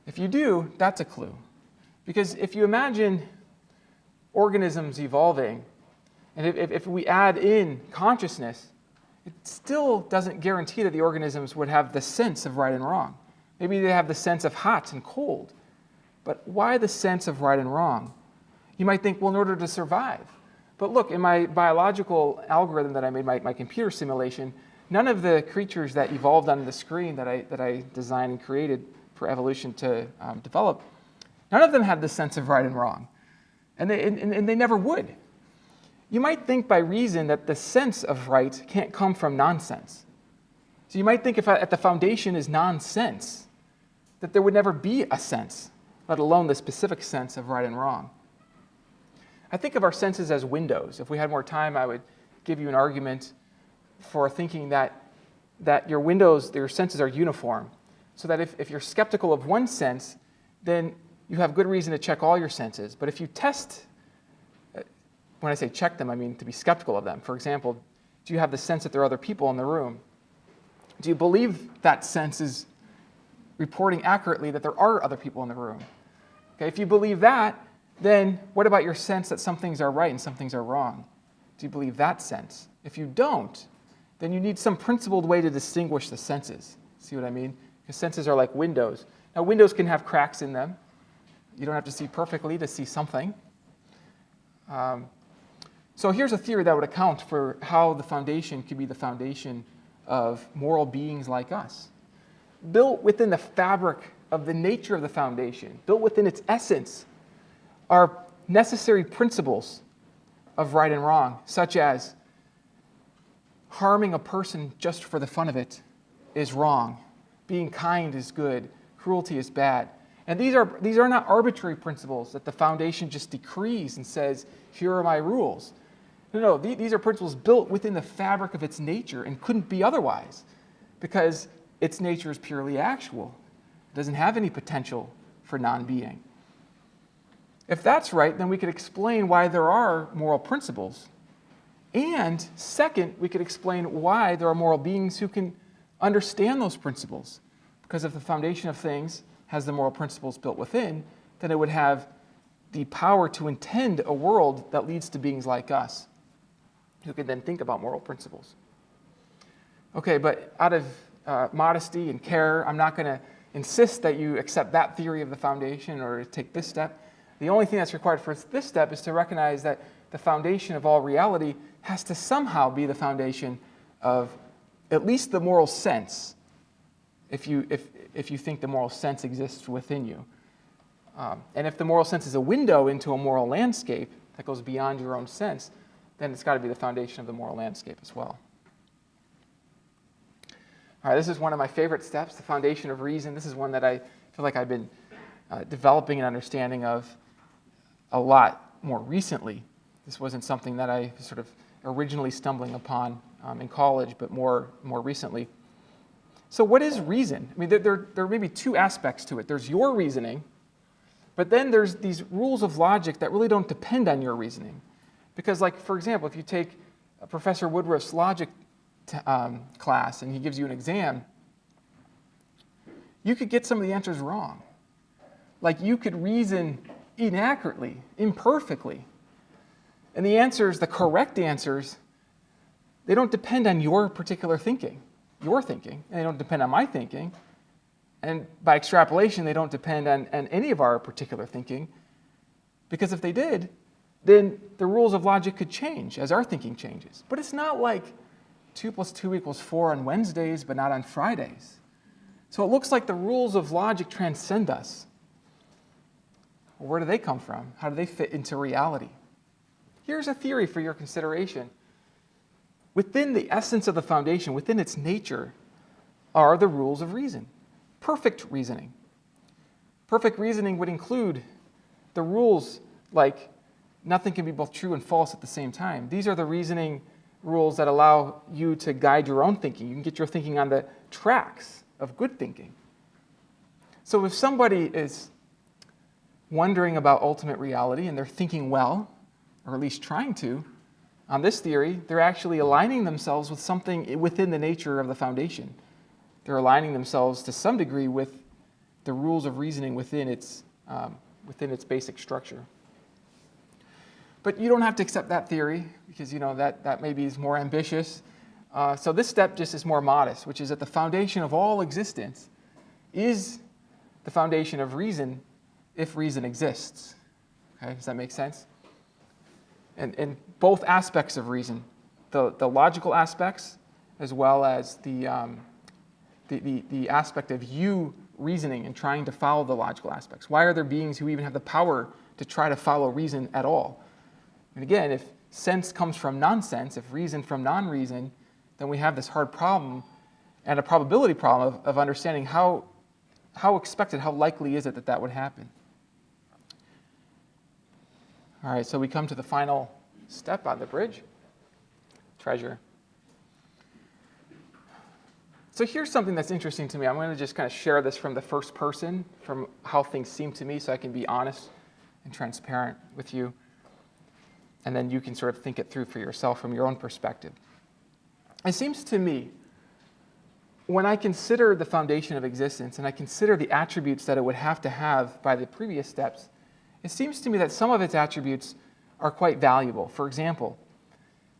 If you do, that's a clue. Because if you imagine organisms evolving, and if we add in consciousness, it still doesn't guarantee that the organisms would have the sense of right and wrong. Maybe they have the sense of hot and cold. But why the sense of right and wrong? You might think, well, in order to survive. But look, in my biological algorithm that I made, my computer simulation, none of the creatures that evolved on the screen that I designed and created for evolution to develop, none of them had the sense of right and wrong. And they never would. You might think by reason that the sense of right can't come from nonsense. So you might think if at the foundation is nonsense, that there would never be a sense, let alone the specific sense of right and wrong. I think of our senses as windows. If we had more time, I would give you an argument for thinking that your windows, your senses are uniform. So that if you're skeptical of one sense, then you have good reason to check all your senses. But if you test, when I say check them, I mean to be skeptical of them. For example, do you have the sense that there are other people in the room? Do you believe that sense is reporting accurately that there are other people in the room? Okay, if you believe that, then what about your sense that some things are right and some things are wrong? Do you believe that sense? If you don't, then you need some principled way to distinguish the senses. See what I mean? Because senses are like windows. Now, windows can have cracks in them. You don't have to see perfectly to see something. So here's a theory that would account for how the foundation could be the foundation of moral beings like us. Built within the fabric of the nature of the foundation, built within its essence, are necessary principles of right and wrong, such as harming a person just for the fun of it is wrong, being kind is good, cruelty is bad. And these are not arbitrary principles that the foundation just decrees and says, here are my rules. No, these are principles built within the fabric of its nature and couldn't be otherwise because its nature is purely actual. It doesn't have any potential for non-being. If that's right, then we could explain why there are moral principles. And second, we could explain why there are moral beings who can understand those principles. Because if the foundation of things has the moral principles built within, then it would have the power to intend a world that leads to beings like us, who can then think about moral principles. Okay, but out of modesty and care, I'm not going to insist that you accept that theory of the foundation or take this step. The only thing that's required for this step is to recognize that the foundation of all reality has to somehow be the foundation of at least the moral sense, if you think the moral sense exists within you. And if the moral sense is a window into a moral landscape that goes beyond your own sense, then it's got to be the foundation of the moral landscape as well. All right, this is one of my favorite steps, the foundation of reason. This is one that I feel like I've been developing an understanding of a lot more recently. This wasn't something that I sort of originally stumbling upon in college, but more recently. So what is reason? I mean, there may be two aspects to it. There's your reasoning, but then there's these rules of logic that really don't depend on your reasoning. Because, like, for example, if you take Professor Woodruff's logic class and he gives you an exam, you could get some of the answers wrong. Like, you could reason inaccurately, imperfectly. And the answers, the correct answers, they don't depend on your particular thinking, your thinking, and they don't depend on my thinking. And by extrapolation, they don't depend on any of our particular thinking. Because if they did, then the rules of logic could change as our thinking changes. But it's not like 2 + 2 = 4 on Wednesdays, but not on Fridays. So it looks like the rules of logic transcend us. Well, where do they come from? How do they fit into reality? Here's a theory for your consideration. Within the essence of the foundation, within its nature, are the rules of reason. Perfect reasoning. Perfect reasoning would include the rules like nothing can be both true and false at the same time. These are the reasoning rules that allow you to guide your own thinking. You can get your thinking on the tracks of good thinking. So if somebody is wondering about ultimate reality and they're thinking well, or at least trying to, on this theory, they're actually aligning themselves with something within the nature of the foundation. They're aligning themselves to some degree with the rules of reasoning within its basic structure. But you don't have to accept that theory because that maybe is more ambitious. So this step just is more modest, which is that the foundation of all existence is the foundation of reason if reason exists. Okay, does that make sense? And both aspects of reason, the logical aspects as well as the aspect of you reasoning and trying to follow the logical aspects. Why are there beings who even have the power to try to follow reason at all? And again, if sense comes from nonsense, if reason from non-reason, then we have this hard problem and a probability problem of understanding how expected, how likely is it that that would happen. All right, so we come to the final step on the bridge, treasure. So here's something that's interesting to me. I'm going to just kind of share this from the first person, from how things seem to me, so I can be honest and transparent with you. And then you can sort of think it through for yourself from your own perspective. It seems to me, when I consider the foundation of existence and I consider the attributes that it would have to have by the previous steps, it seems to me that some of its attributes are quite valuable. For example,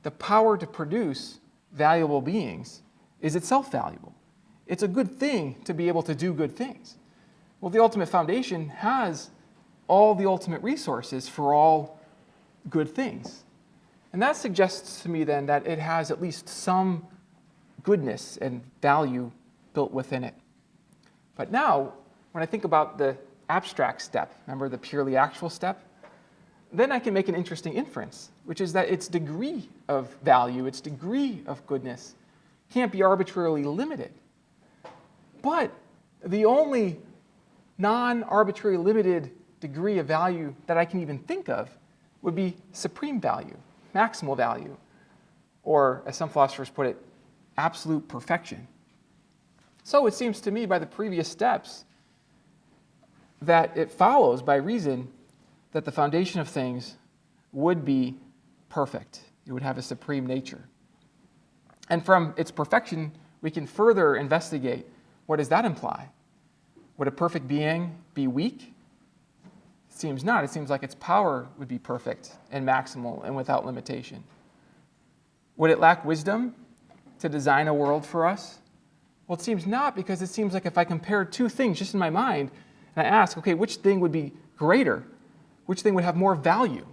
the power to produce valuable beings is itself valuable. It's a good thing to be able to do good things. Well, the ultimate foundation has all the ultimate resources for all good things. And that suggests to me then that it has at least some goodness and value built within it. But now, when I think about the abstract step, remember the purely actual step, then I can make an interesting inference, which is that its degree of value, its degree of goodness, can't be arbitrarily limited. But the only non-arbitrarily limited degree of value that I can even think of would be supreme value, maximal value, or as some philosophers put it, absolute perfection. So it seems to me by the previous steps that it follows by reason that the foundation of things would be perfect. It would have a supreme nature. And from its perfection, we can further investigate what does that imply? Would a perfect being be weak? It seems not. It seems like its power would be perfect and maximal and without limitation. Would it lack wisdom to design a world for us? Well, it seems not, because it seems like if I compare two things just in my mind, and I ask, okay, which thing would be greater? Which thing would have more value?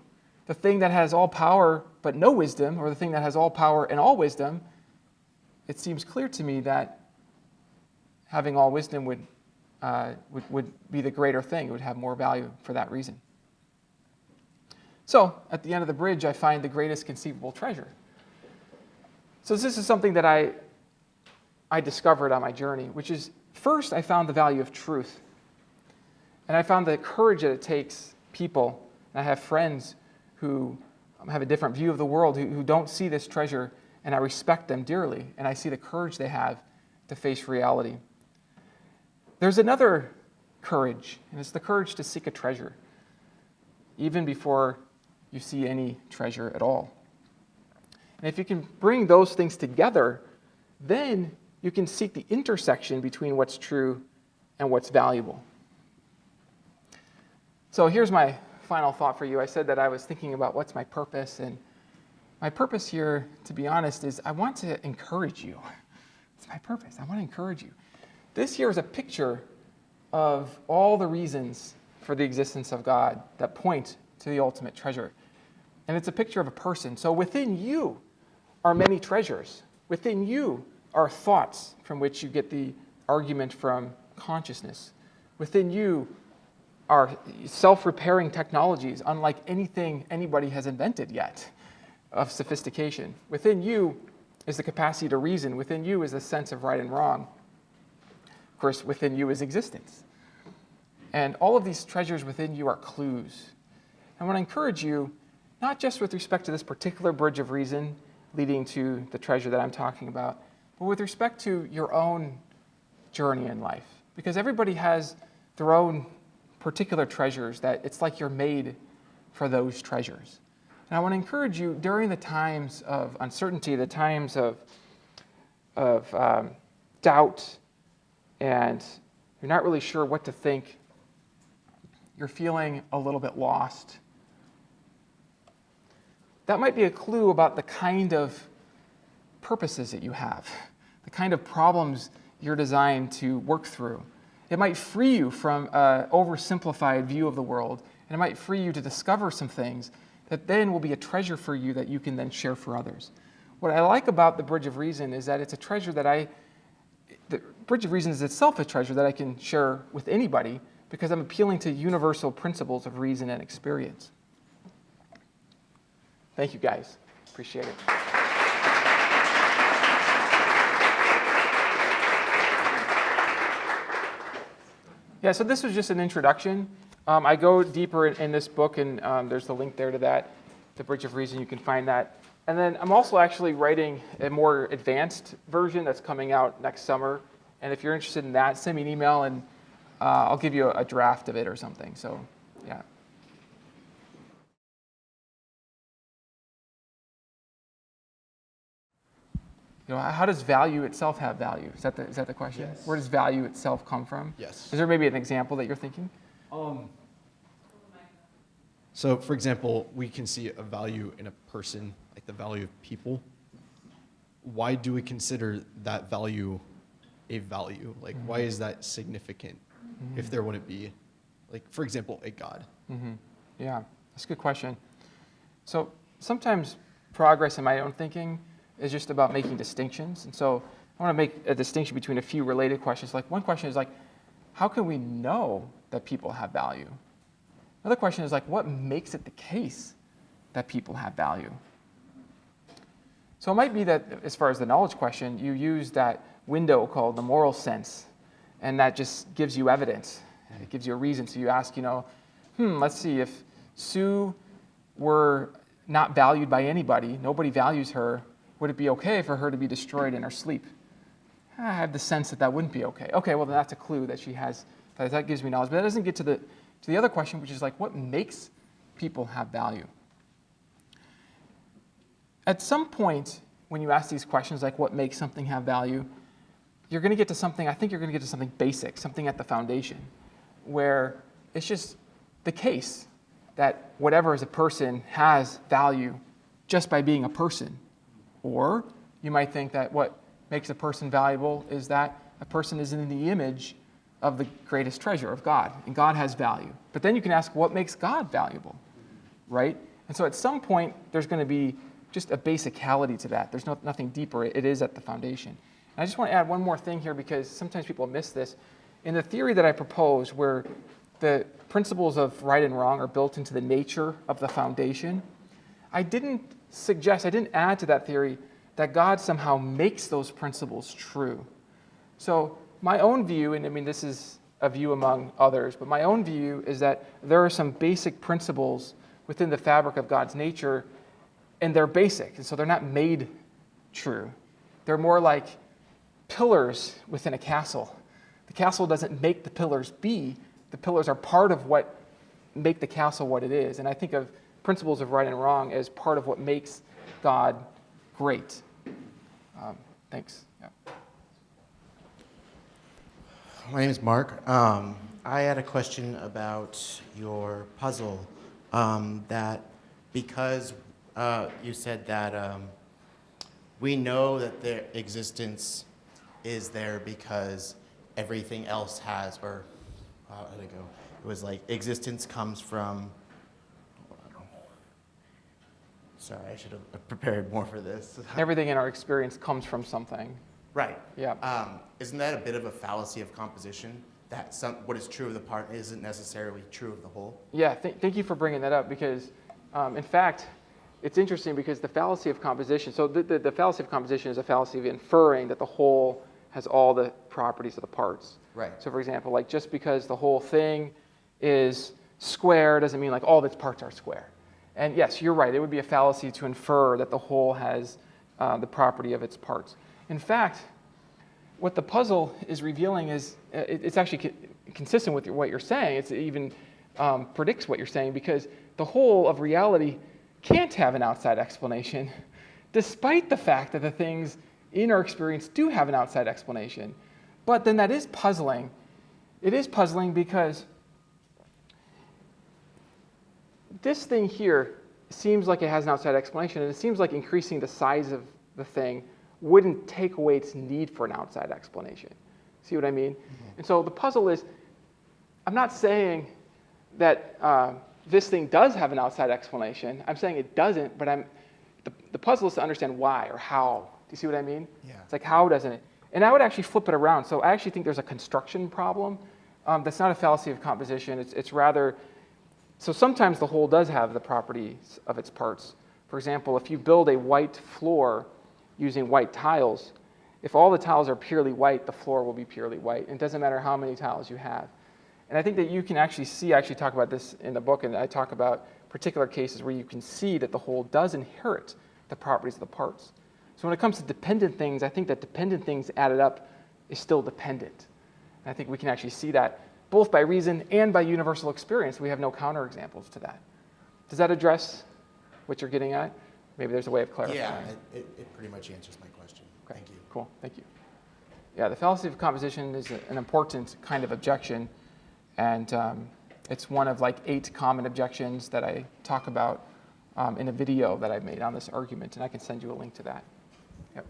The thing that has all power but no wisdom, or the thing that has all power and all wisdom? It seems clear to me that having all wisdom would be the greater thing. It would have more value for that reason. So, at the end of the bridge, I find the greatest conceivable treasure. So this is something that I discovered on my journey, which is, first, I found the value of truth. And I found the courage that it takes people, and I have friends who have a different view of the world, who don't see this treasure, and I respect them dearly, and I see the courage they have to face reality. There's another courage, and it's the courage to seek a treasure, even before you see any treasure at all. And if you can bring those things together, then you can seek the intersection between what's true and what's valuable. So here's my final thought for you. I said that I was thinking about what's my purpose, and my purpose here, to be honest, is I want to encourage you. It's my purpose. I want to encourage you. This here is a picture of all the reasons for the existence of God that point to the ultimate treasure. And it's a picture of a person. So within you are many treasures. Within you are thoughts from which you get the argument from consciousness. Within you are self-repairing technologies, unlike anything anybody has invented yet of sophistication. Within you is the capacity to reason. Within you is the sense of right and wrong. Of course, within you is existence. And all of these treasures within you are clues. I want to encourage you, not just with respect to this particular bridge of reason leading to the treasure that I'm talking about, but with respect to your own journey in life. Because everybody has their own particular treasures that it's like you're made for those treasures. And I want to encourage you during the times of uncertainty, the times of doubt, and you're not really sure what to think, you're feeling a little bit lost. That might be a clue about the kind of purposes that you have, the kind of problems you're designed to work through. It might free you from an oversimplified view of the world, and it might free you to discover some things that then will be a treasure for you that you can then share for others. What I like about the Bridge of Reason is that it's a treasure that the Bridge of Reason is itself a treasure that I can share with anybody because I'm appealing to universal principles of reason and experience. Thank you, guys. Appreciate it. Yeah, so this was just an introduction. I go deeper in this book, and there's the link there to that, The Bridge of Reason. You can find that. And then I'm also actually writing a more advanced version that's coming out next summer. And if you're interested in that, send me an email, and I'll give you a draft of it or something. So, yeah. How does value itself have value? Is that the question? Yes. Where does value itself come from? Yes. Is there maybe an example that you're thinking? So, for example, we can see a value in a person, like the value of people. Why do we consider that value a value? Like, why is that significant if there wouldn't be, like, for example, a God? Yeah, that's a good question. So sometimes progress in my own thinking is just about making distinctions. And so I want to make a distinction between a few related questions. Like, one question is like, how can we know that people have value? Another question is like, what makes it the case that people have value? So it might be that as far as the knowledge question, you use that window called the moral sense, and that just gives you evidence. It gives you a reason. So you ask, let's see, if Sue were not valued by anybody, nobody values her, would it be okay for her to be destroyed in her sleep? I have the sense that wouldn't be okay. Okay, well, then that's a clue that she has. That gives me knowledge. But that doesn't get to the other question, which is like, what makes people have value? At some point, when you ask these questions, like what makes something have value, you're going to get to something, I think you're going to get to something basic, something at the foundation, where it's just the case that whatever is a person has value just by being a person. Or you might think that what makes a person valuable is that a person is in the image of the greatest treasure of God, and God has value. But then you can ask, what makes God valuable, right? And so at some point, there's going to be just a basicality to that. There's nothing deeper. It is at the foundation. And I just want to add one more thing here, because sometimes people miss this. In the theory that I propose, where the principles of right and wrong are built into the nature of the foundation, I didn't add to that theory that God somehow makes those principles true. So my own view, and I mean this is a view among others, but my own view is that there are some basic principles within the fabric of God's nature, and they're basic, and so they're not made true. They're more like pillars within a castle. The castle doesn't make the pillars be. The pillars are part of what make the castle what it is. And I think of principles of right and wrong as part of what makes God great. Thanks. Yeah. My name is Mark. I had a question about your puzzle. That because you said that we know that their existence is there because everything else has, or how did it go? It was like existence comes from. Sorry, I should have prepared more for this. Everything in our experience comes from something. Right. Yeah. Isn't that a bit of a fallacy of composition? That what is true of the part isn't necessarily true of the whole? Yeah, thank you for bringing that up, because, in fact, it's interesting because the fallacy of composition, so the fallacy of composition is a fallacy of inferring that the whole has all the properties of the parts. Right. So, for example, like just because the whole thing is square doesn't mean like all of its parts are square. And yes, you're right, it would be a fallacy to infer that the whole has the property of its parts. In fact, what the puzzle is revealing is it's actually consistent with what you're saying. It even predicts what you're saying, because the whole of reality can't have an outside explanation, despite the fact that the things in our experience do have an outside explanation. But then that is puzzling. It is puzzling because this thing here seems like it has an outside explanation, and it seems like increasing the size of the thing wouldn't take away its need for an outside explanation. See what I mean? Mm-hmm. And so the puzzle is, I'm not saying that this thing does have an outside explanation. I'm saying it doesn't, but the puzzle is to understand why or how. Do you see what I mean? Yeah. It's like, how doesn't it? And I would actually flip it around. So I actually think there's a construction problem. That's not a fallacy of composition. It's rather, so sometimes the whole does have the properties of its parts. For example, if you build a white floor using white tiles, if all the tiles are purely white, the floor will be purely white. It doesn't matter how many tiles you have. And I think that you can actually see, I actually talk about this in the book, and I talk about particular cases where you can see that the whole does inherit the properties of the parts. So when it comes to dependent things, I think that dependent things added up is still dependent. And I think we can actually see that both by reason and by universal experience. We have no counterexamples to that. Does that address what you're getting at? Maybe there's a way of clarifying. Yeah, it pretty much answers my question. Okay. Thank you. Cool, thank you. Yeah, the fallacy of composition is an important kind of objection, and it's one of like 8 common objections that I talk about in a video that I made on this argument, and I can send you a link to that. Yep.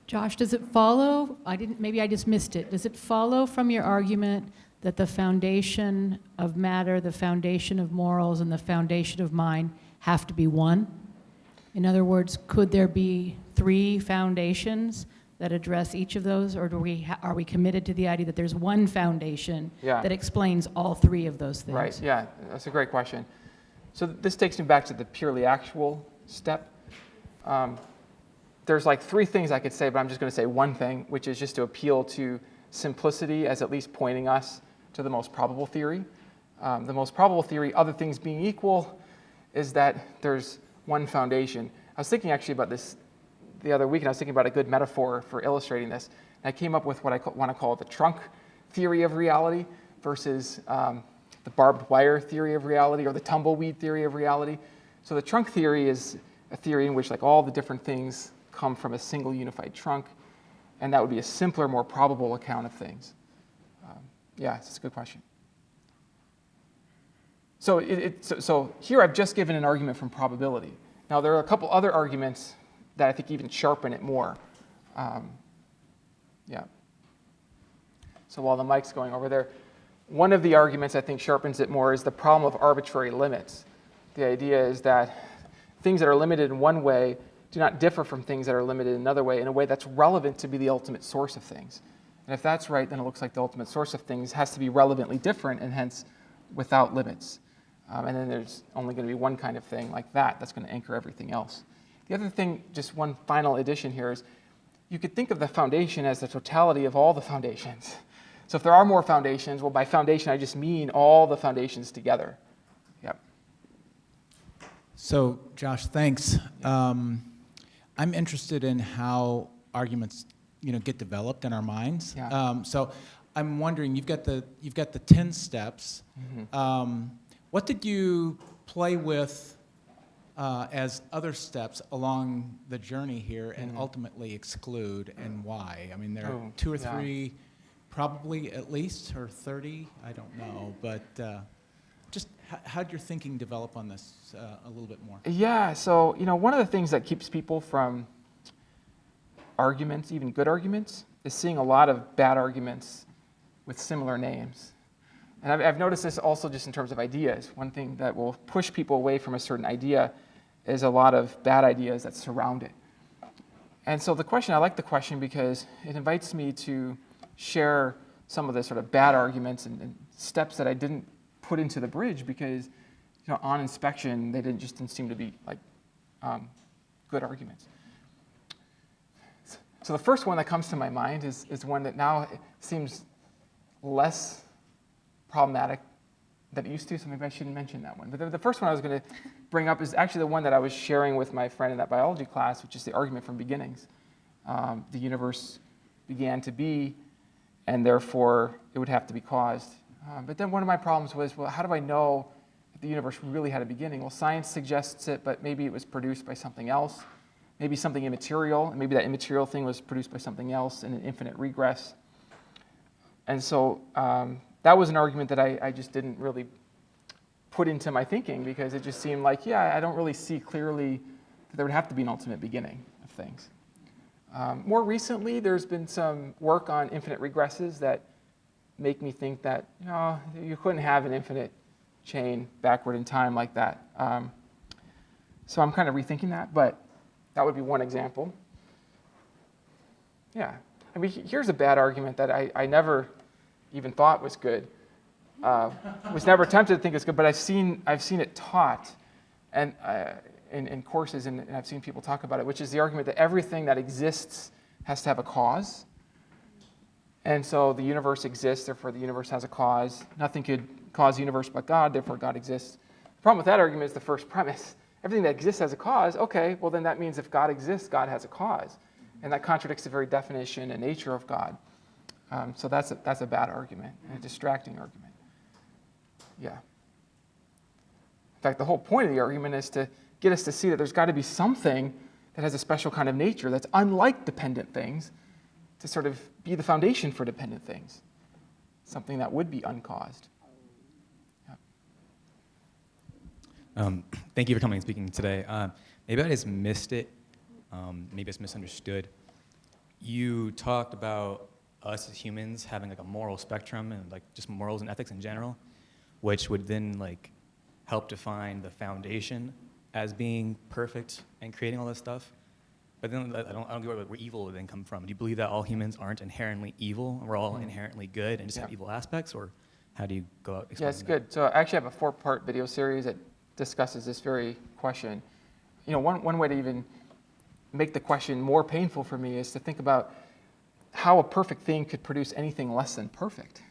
Josh, does it follow, maybe I just missed it, does it follow from your argument that the foundation of matter, the foundation of morals, and the foundation of mind have to be one? In other words, could there be 3 foundations that address each of those, or are we committed to the idea that there's one foundation that explains all 3 of those things? Right, yeah, that's a great question. So this takes me back to the purely actual step. There's like 3 things I could say, but I'm just going to say one thing, which is just to appeal to simplicity as at least pointing us to the most probable theory. The most probable theory, other things being equal, is that there's one foundation. I was thinking actually about this the other week, and I was thinking about a good metaphor for illustrating this. And I came up with what I want to call the trunk theory of reality versus the barbed wire theory of reality, or the tumbleweed theory of reality. So the trunk theory is a theory in which like all the different things come from a single unified trunk, and that would be a simpler, more probable account of things. Yeah, it's a good question. So, so here I've just given an argument from probability. Now there are a couple other arguments that I think even sharpen it more. Yeah. So while the mic's going over there, one of the arguments I think sharpens it more is the problem of arbitrary limits. The idea is that things that are limited in one way do not differ from things that are limited in another way in a way that's relevant to be the ultimate source of things. And if that's right, then it looks like the ultimate source of things has to be relevantly different and hence without limits. And then there's only going to be one kind of thing like that that's going to anchor everything else. The other thing, just one final addition here, is you could think of the foundation as the totality of all the foundations. So if there are more foundations, well, by foundation I just mean all the foundations together. Yep. So, Josh, thanks. I'm interested in how arguments, get developed in our minds. Yeah. So, I'm wondering, you've got the 10 steps. Mm-hmm. What did you play with as other steps along the journey here and ultimately exclude, and why? I mean, there are 2 or 3, probably at least, or 30. I don't know, but just how'd your thinking develop on this a little bit more? Yeah, so one of the things that keeps people from arguments, even good arguments, is seeing a lot of bad arguments with similar names. And I've noticed this also just in terms of ideas. One thing that will push people away from a certain idea is a lot of bad ideas that surround it. And so I like the question because it invites me to share some of the sort of bad arguments and steps that I didn't put into the bridge because, on inspection, they didn't seem to be like good arguments. So the first one that comes to my mind is one that now seems less problematic than it used to, so maybe I shouldn't mention that one. But the first one I was going to bring up is actually the one that I was sharing with my friend in that biology class, which is the argument from beginnings. The universe began to be, and therefore it would have to be caused. But then one of my problems was, well, how do I know if the universe really had a beginning? Well, science suggests it, but maybe it was produced by something else, maybe something immaterial, and maybe that immaterial thing was produced by something else in an infinite regress. And so that was an argument that I just didn't really put into my thinking, because it just seemed like, yeah, I don't really see clearly that there would have to be an ultimate beginning of things. More recently, there's been some work on infinite regresses that make me think that, you couldn't have an infinite chain backward in time like that. So I'm kind of rethinking that, but that would be one example. Yeah. I mean, here's a bad argument that I never even thought was good. Was never tempted to think it's good, but I've seen it taught and in courses, and I've seen people talk about it, which is the argument that everything that exists has to have a cause. And so the universe exists, therefore the universe has a cause. Nothing could cause the universe but God, therefore God exists. The problem with that argument is the first premise. Everything that exists has a cause. Okay, well then that means if God exists, God has a cause. And that contradicts the very definition and nature of God. So that's a bad argument, and a distracting argument. Yeah. In fact, the whole point of the argument is to get us to see that there's got to be something that has a special kind of nature that's unlike dependent things to sort of be the foundation for dependent things, something that would be uncaused. Yeah. Thank you for coming and speaking today. Maybe I just missed it. Maybe it's misunderstood. You talked about us as humans having like a moral spectrum and like just morals and ethics in general, which would then like help define the foundation as being perfect and creating all this stuff. But then I don't get where evil would then come from. Do you believe that all humans aren't inherently evil and we're all inherently good and just have evil aspects, or how do you go out explaining Yeah, it's good. So I actually have a 4-part video series that discusses this very question. One way to even make the question more painful for me is to think about how a perfect thing could produce anything less than perfect.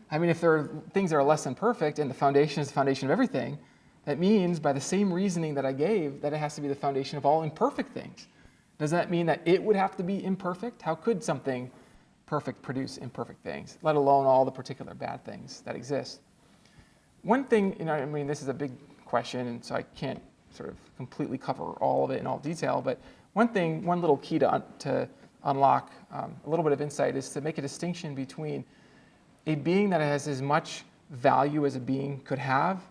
I mean, if there are things that are less than perfect and the foundation is the foundation of everything, that means by the same reasoning that I gave that it has to be the foundation of all imperfect things. Does that mean that it would have to be imperfect? How could something perfect produce imperfect things, let alone all the particular bad things that exist? One thing, this is a big question, and so I can't sort of completely cover all of it in all detail, but one little key to unlock a little bit of insight is to make a distinction between a being that has as much value as a being could have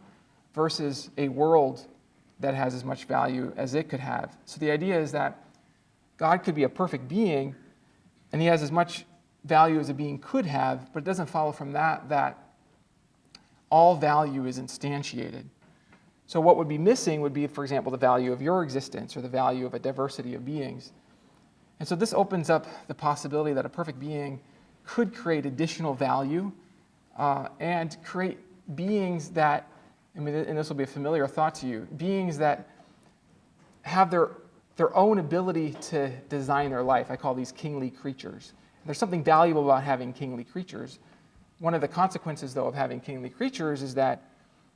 versus a world that has as much value as it could have. So the idea is that God could be a perfect being, and he has as much value as a being could have, but it doesn't follow from that all value is instantiated. So what would be missing would be, for example, the value of your existence or the value of a diversity of beings. And so this opens up the possibility that a perfect being could create additional value and create beings that, and this will be a familiar thought to you, beings that have their own ability to design their life. I call these kingly creatures. And there's something valuable about having kingly creatures. One of the consequences, though, of having kingly creatures is that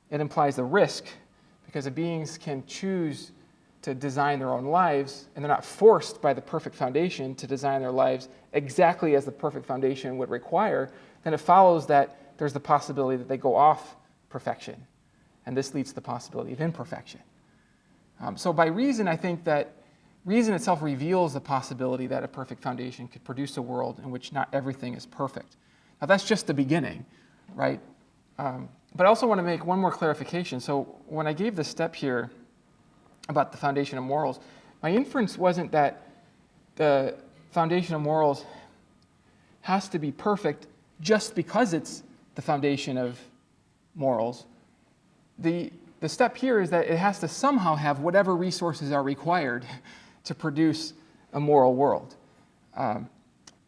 it implies the risk, because the beings can choose to design their own lives, and they're not forced by the perfect foundation to design their lives exactly as the perfect foundation would require. Then it follows that there's the possibility that they go off perfection, and this leads to the possibility of imperfection. So by reason, I think that reason itself reveals the possibility that a perfect foundation could produce a world in which not everything is perfect. Now that's just the beginning, right? But I also want to make one more clarification. So when I gave the step here about the foundation of morals, my inference wasn't that the foundation of morals has to be perfect just because it's the foundation of morals. The step here is that it has to somehow have whatever resources are required to produce a moral world. And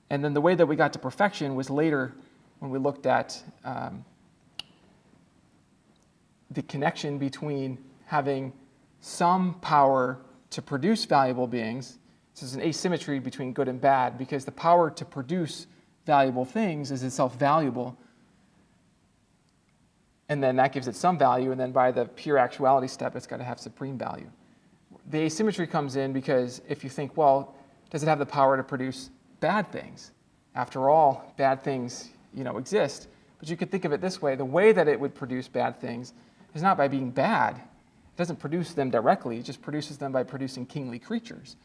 then the way that we got to perfection was later when we looked at the connection between having some power to produce valuable beings. So there's an asymmetry between good and bad, because the power to produce valuable things is itself valuable. And then that gives it some value, and then by the pure actuality step, it's got to have supreme value. The asymmetry comes in because if you think, well, does it have the power to produce bad things? After all, bad things, exist. But you could think of it this way. The way that it would produce bad things is not by being bad. It doesn't produce them directly. It just produces them by producing kingly creatures,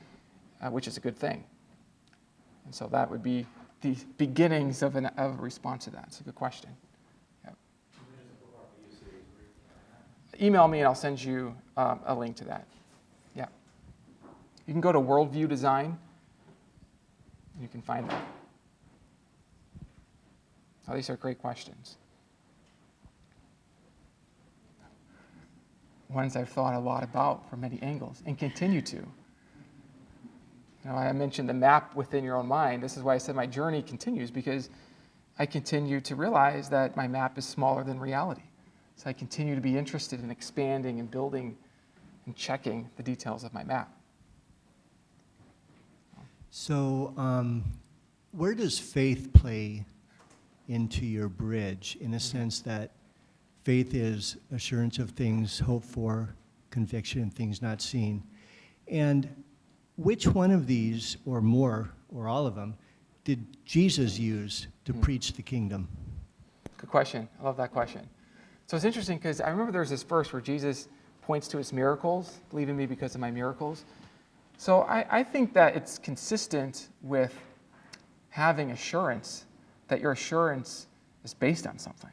which is a good thing. And so that would be the beginnings of a response to that. It's a good question. Yep. Email me and I'll send you a link to that. Yeah. You can go to Worldview Design. You can find that. Oh, these are great questions. Ones I've thought a lot about from many angles and continue to. I mentioned the map within your own mind. This is why I said my journey continues, because I continue to realize that my map is smaller than reality. So I continue to be interested in expanding and building and checking the details of my map. So where does faith play into your bridge, in a sense that faith is assurance of things hoped for, conviction of things not seen? And which one of these, or more, or all of them, did Jesus use to preach the kingdom? Good question. I love that question. So it's interesting because I remember there's this verse where Jesus points to his miracles, believe in me because of my miracles. So I think that it's consistent with having assurance, that your assurance is based on something.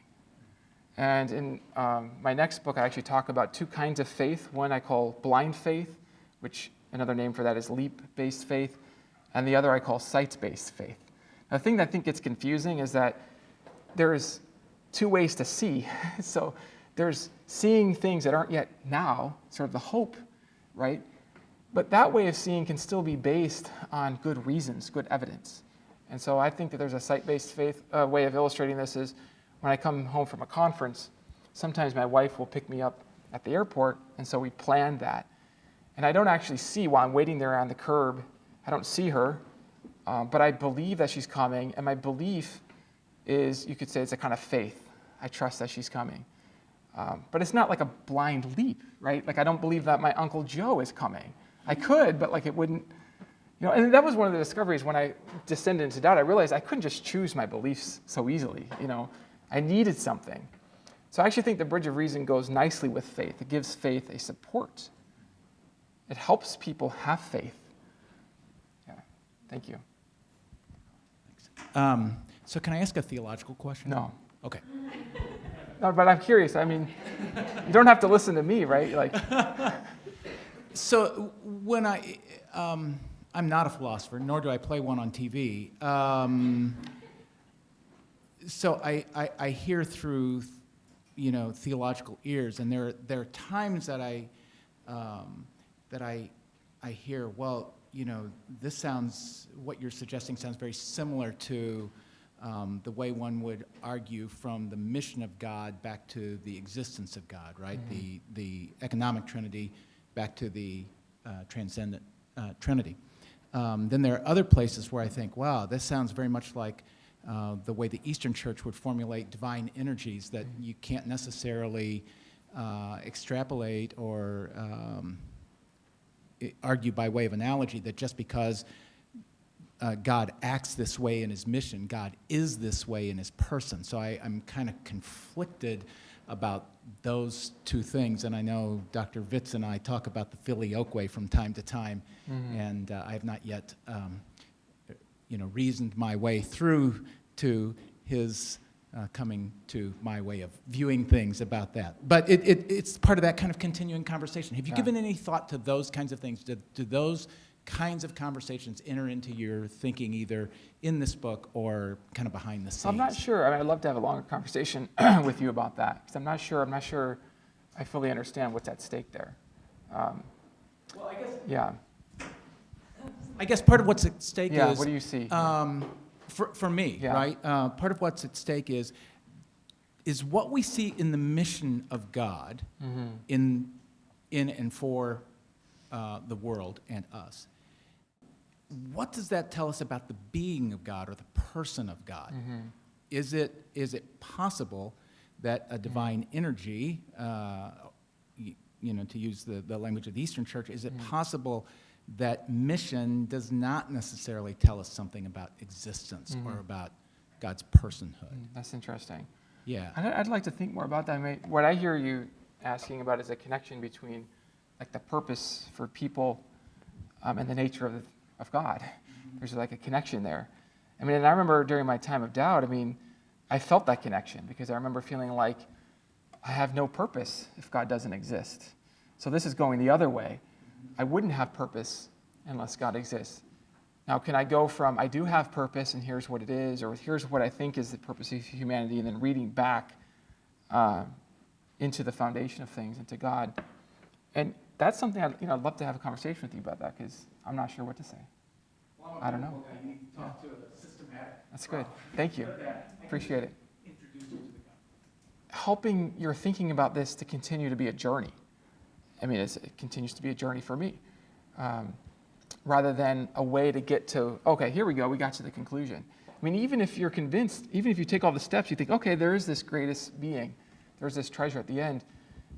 And in my next book, I actually talk about two kinds of faith. One I call blind faith, which another name for that is leap-based faith, and the other I call sight-based faith. Now, the thing that I think gets confusing is that there's two ways to see. So there's seeing things that aren't yet now, sort of the hope, right? But that way of seeing can still be based on good reasons, good evidence. And so I think that there's a sight-based faith way of illustrating this is when I come home from a conference, sometimes my wife will pick me up at the airport, and so we planned that. And I don't actually see, while I'm waiting there on the curb, I don't see her, but I believe that she's coming, and my belief is, you could say it's a kind of faith. I trust that she's coming. But it's not like a blind leap, right? Like I don't believe that my Uncle Joe is coming. I could, but like it wouldn't, and that was one of the discoveries when I descended into doubt. I realized I couldn't just choose my beliefs so easily, I needed something. So I actually think the bridge of reason goes nicely with faith. It gives faith a support. It helps people have faith. Yeah, thank you. So can I ask a theological question? No. Okay. No, but I'm curious. I mean, you don't have to listen to me, right? Like. So when I'm not a philosopher, nor do I play one on TV. So I hear through, theological ears, and there are times that I hear, well, what you're suggesting sounds very similar to the way one would argue from the mission of God back to the existence of God, right? Mm-hmm. The economic Trinity back to the transcendent Trinity. Then there are other places where I think, wow, this sounds very much like the way the Eastern Church would formulate divine energies that you can't necessarily extrapolate or argue by way of analogy that just because God acts this way in his mission, God is this way in his person. So I'm kind of conflicted about those two things, and I know Dr. Vitz and I talk about the filioque way from time to time, and I have not yet, reasoned my way through to his coming to my way of viewing things about that. But it's part of that kind of continuing conversation. Have you given any thought to those kinds of things? Do those kinds of conversations enter into your thinking either in this book or kind of behind the scenes? I'm not sure. I mean, I'd love to have a longer conversation with you about that, because I'm not sure I fully understand what's at stake there. Well, I guess. Yeah. I guess part of what's at stake is. Yeah. What do you see? For me, Yeah. right? Part of what's at stake is what we see in the mission of God in and for the world and us. What does that tell us about the being of God or the person of God? Is it possible that a divine energy, to use the language of the Eastern Church, is it possible that mission does not necessarily tell us something about existence or about God's personhood. That's interesting. Yeah. I'd like to think more about that. What I hear you asking about is a connection between like the purpose for people and the nature of God. There's like a connection there. I mean, and I remember during my time of doubt, I mean, I felt that connection because I remember feeling like I have no purpose if God doesn't exist. So this is going the other way. I wouldn't have purpose unless God exists. Now, can I go from I do have purpose and here's what it is, or here's what I think is the purpose of humanity, and then reading back into the foundation of things, into God? And that's something I'd love to have a conversation with you about that, because I'm not sure what to say. I don't know. That's good. Thank you. Appreciate it. Helping your thinking about this to continue to be a journey. I mean, it continues to be a journey for me, rather than a way to get to, okay, here we go, we got to the conclusion. I mean, even if you're convinced, even if you take all the steps, you think, okay, there is this greatest being, there's this treasure at the end,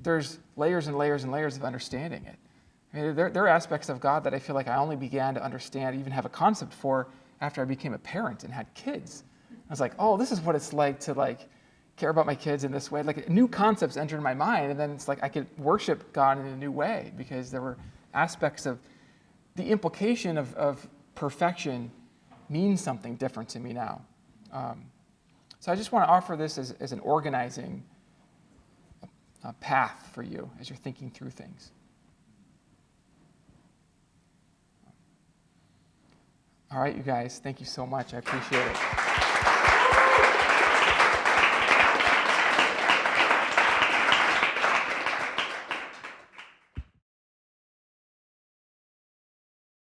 there's layers and layers and layers of understanding it. I mean, there are aspects of God that I feel like I only began to understand, even have a concept for, after I became a parent and had kids. I was like, oh, this is what it's like to care about my kids in this way. Like new concepts entered my mind, and then it's like I could worship God in a new way because there were aspects of the implication of perfection means something different to me now. So I just want to offer this as an organizing path for you as you're thinking through things. All right, you guys, thank you so much. I appreciate it.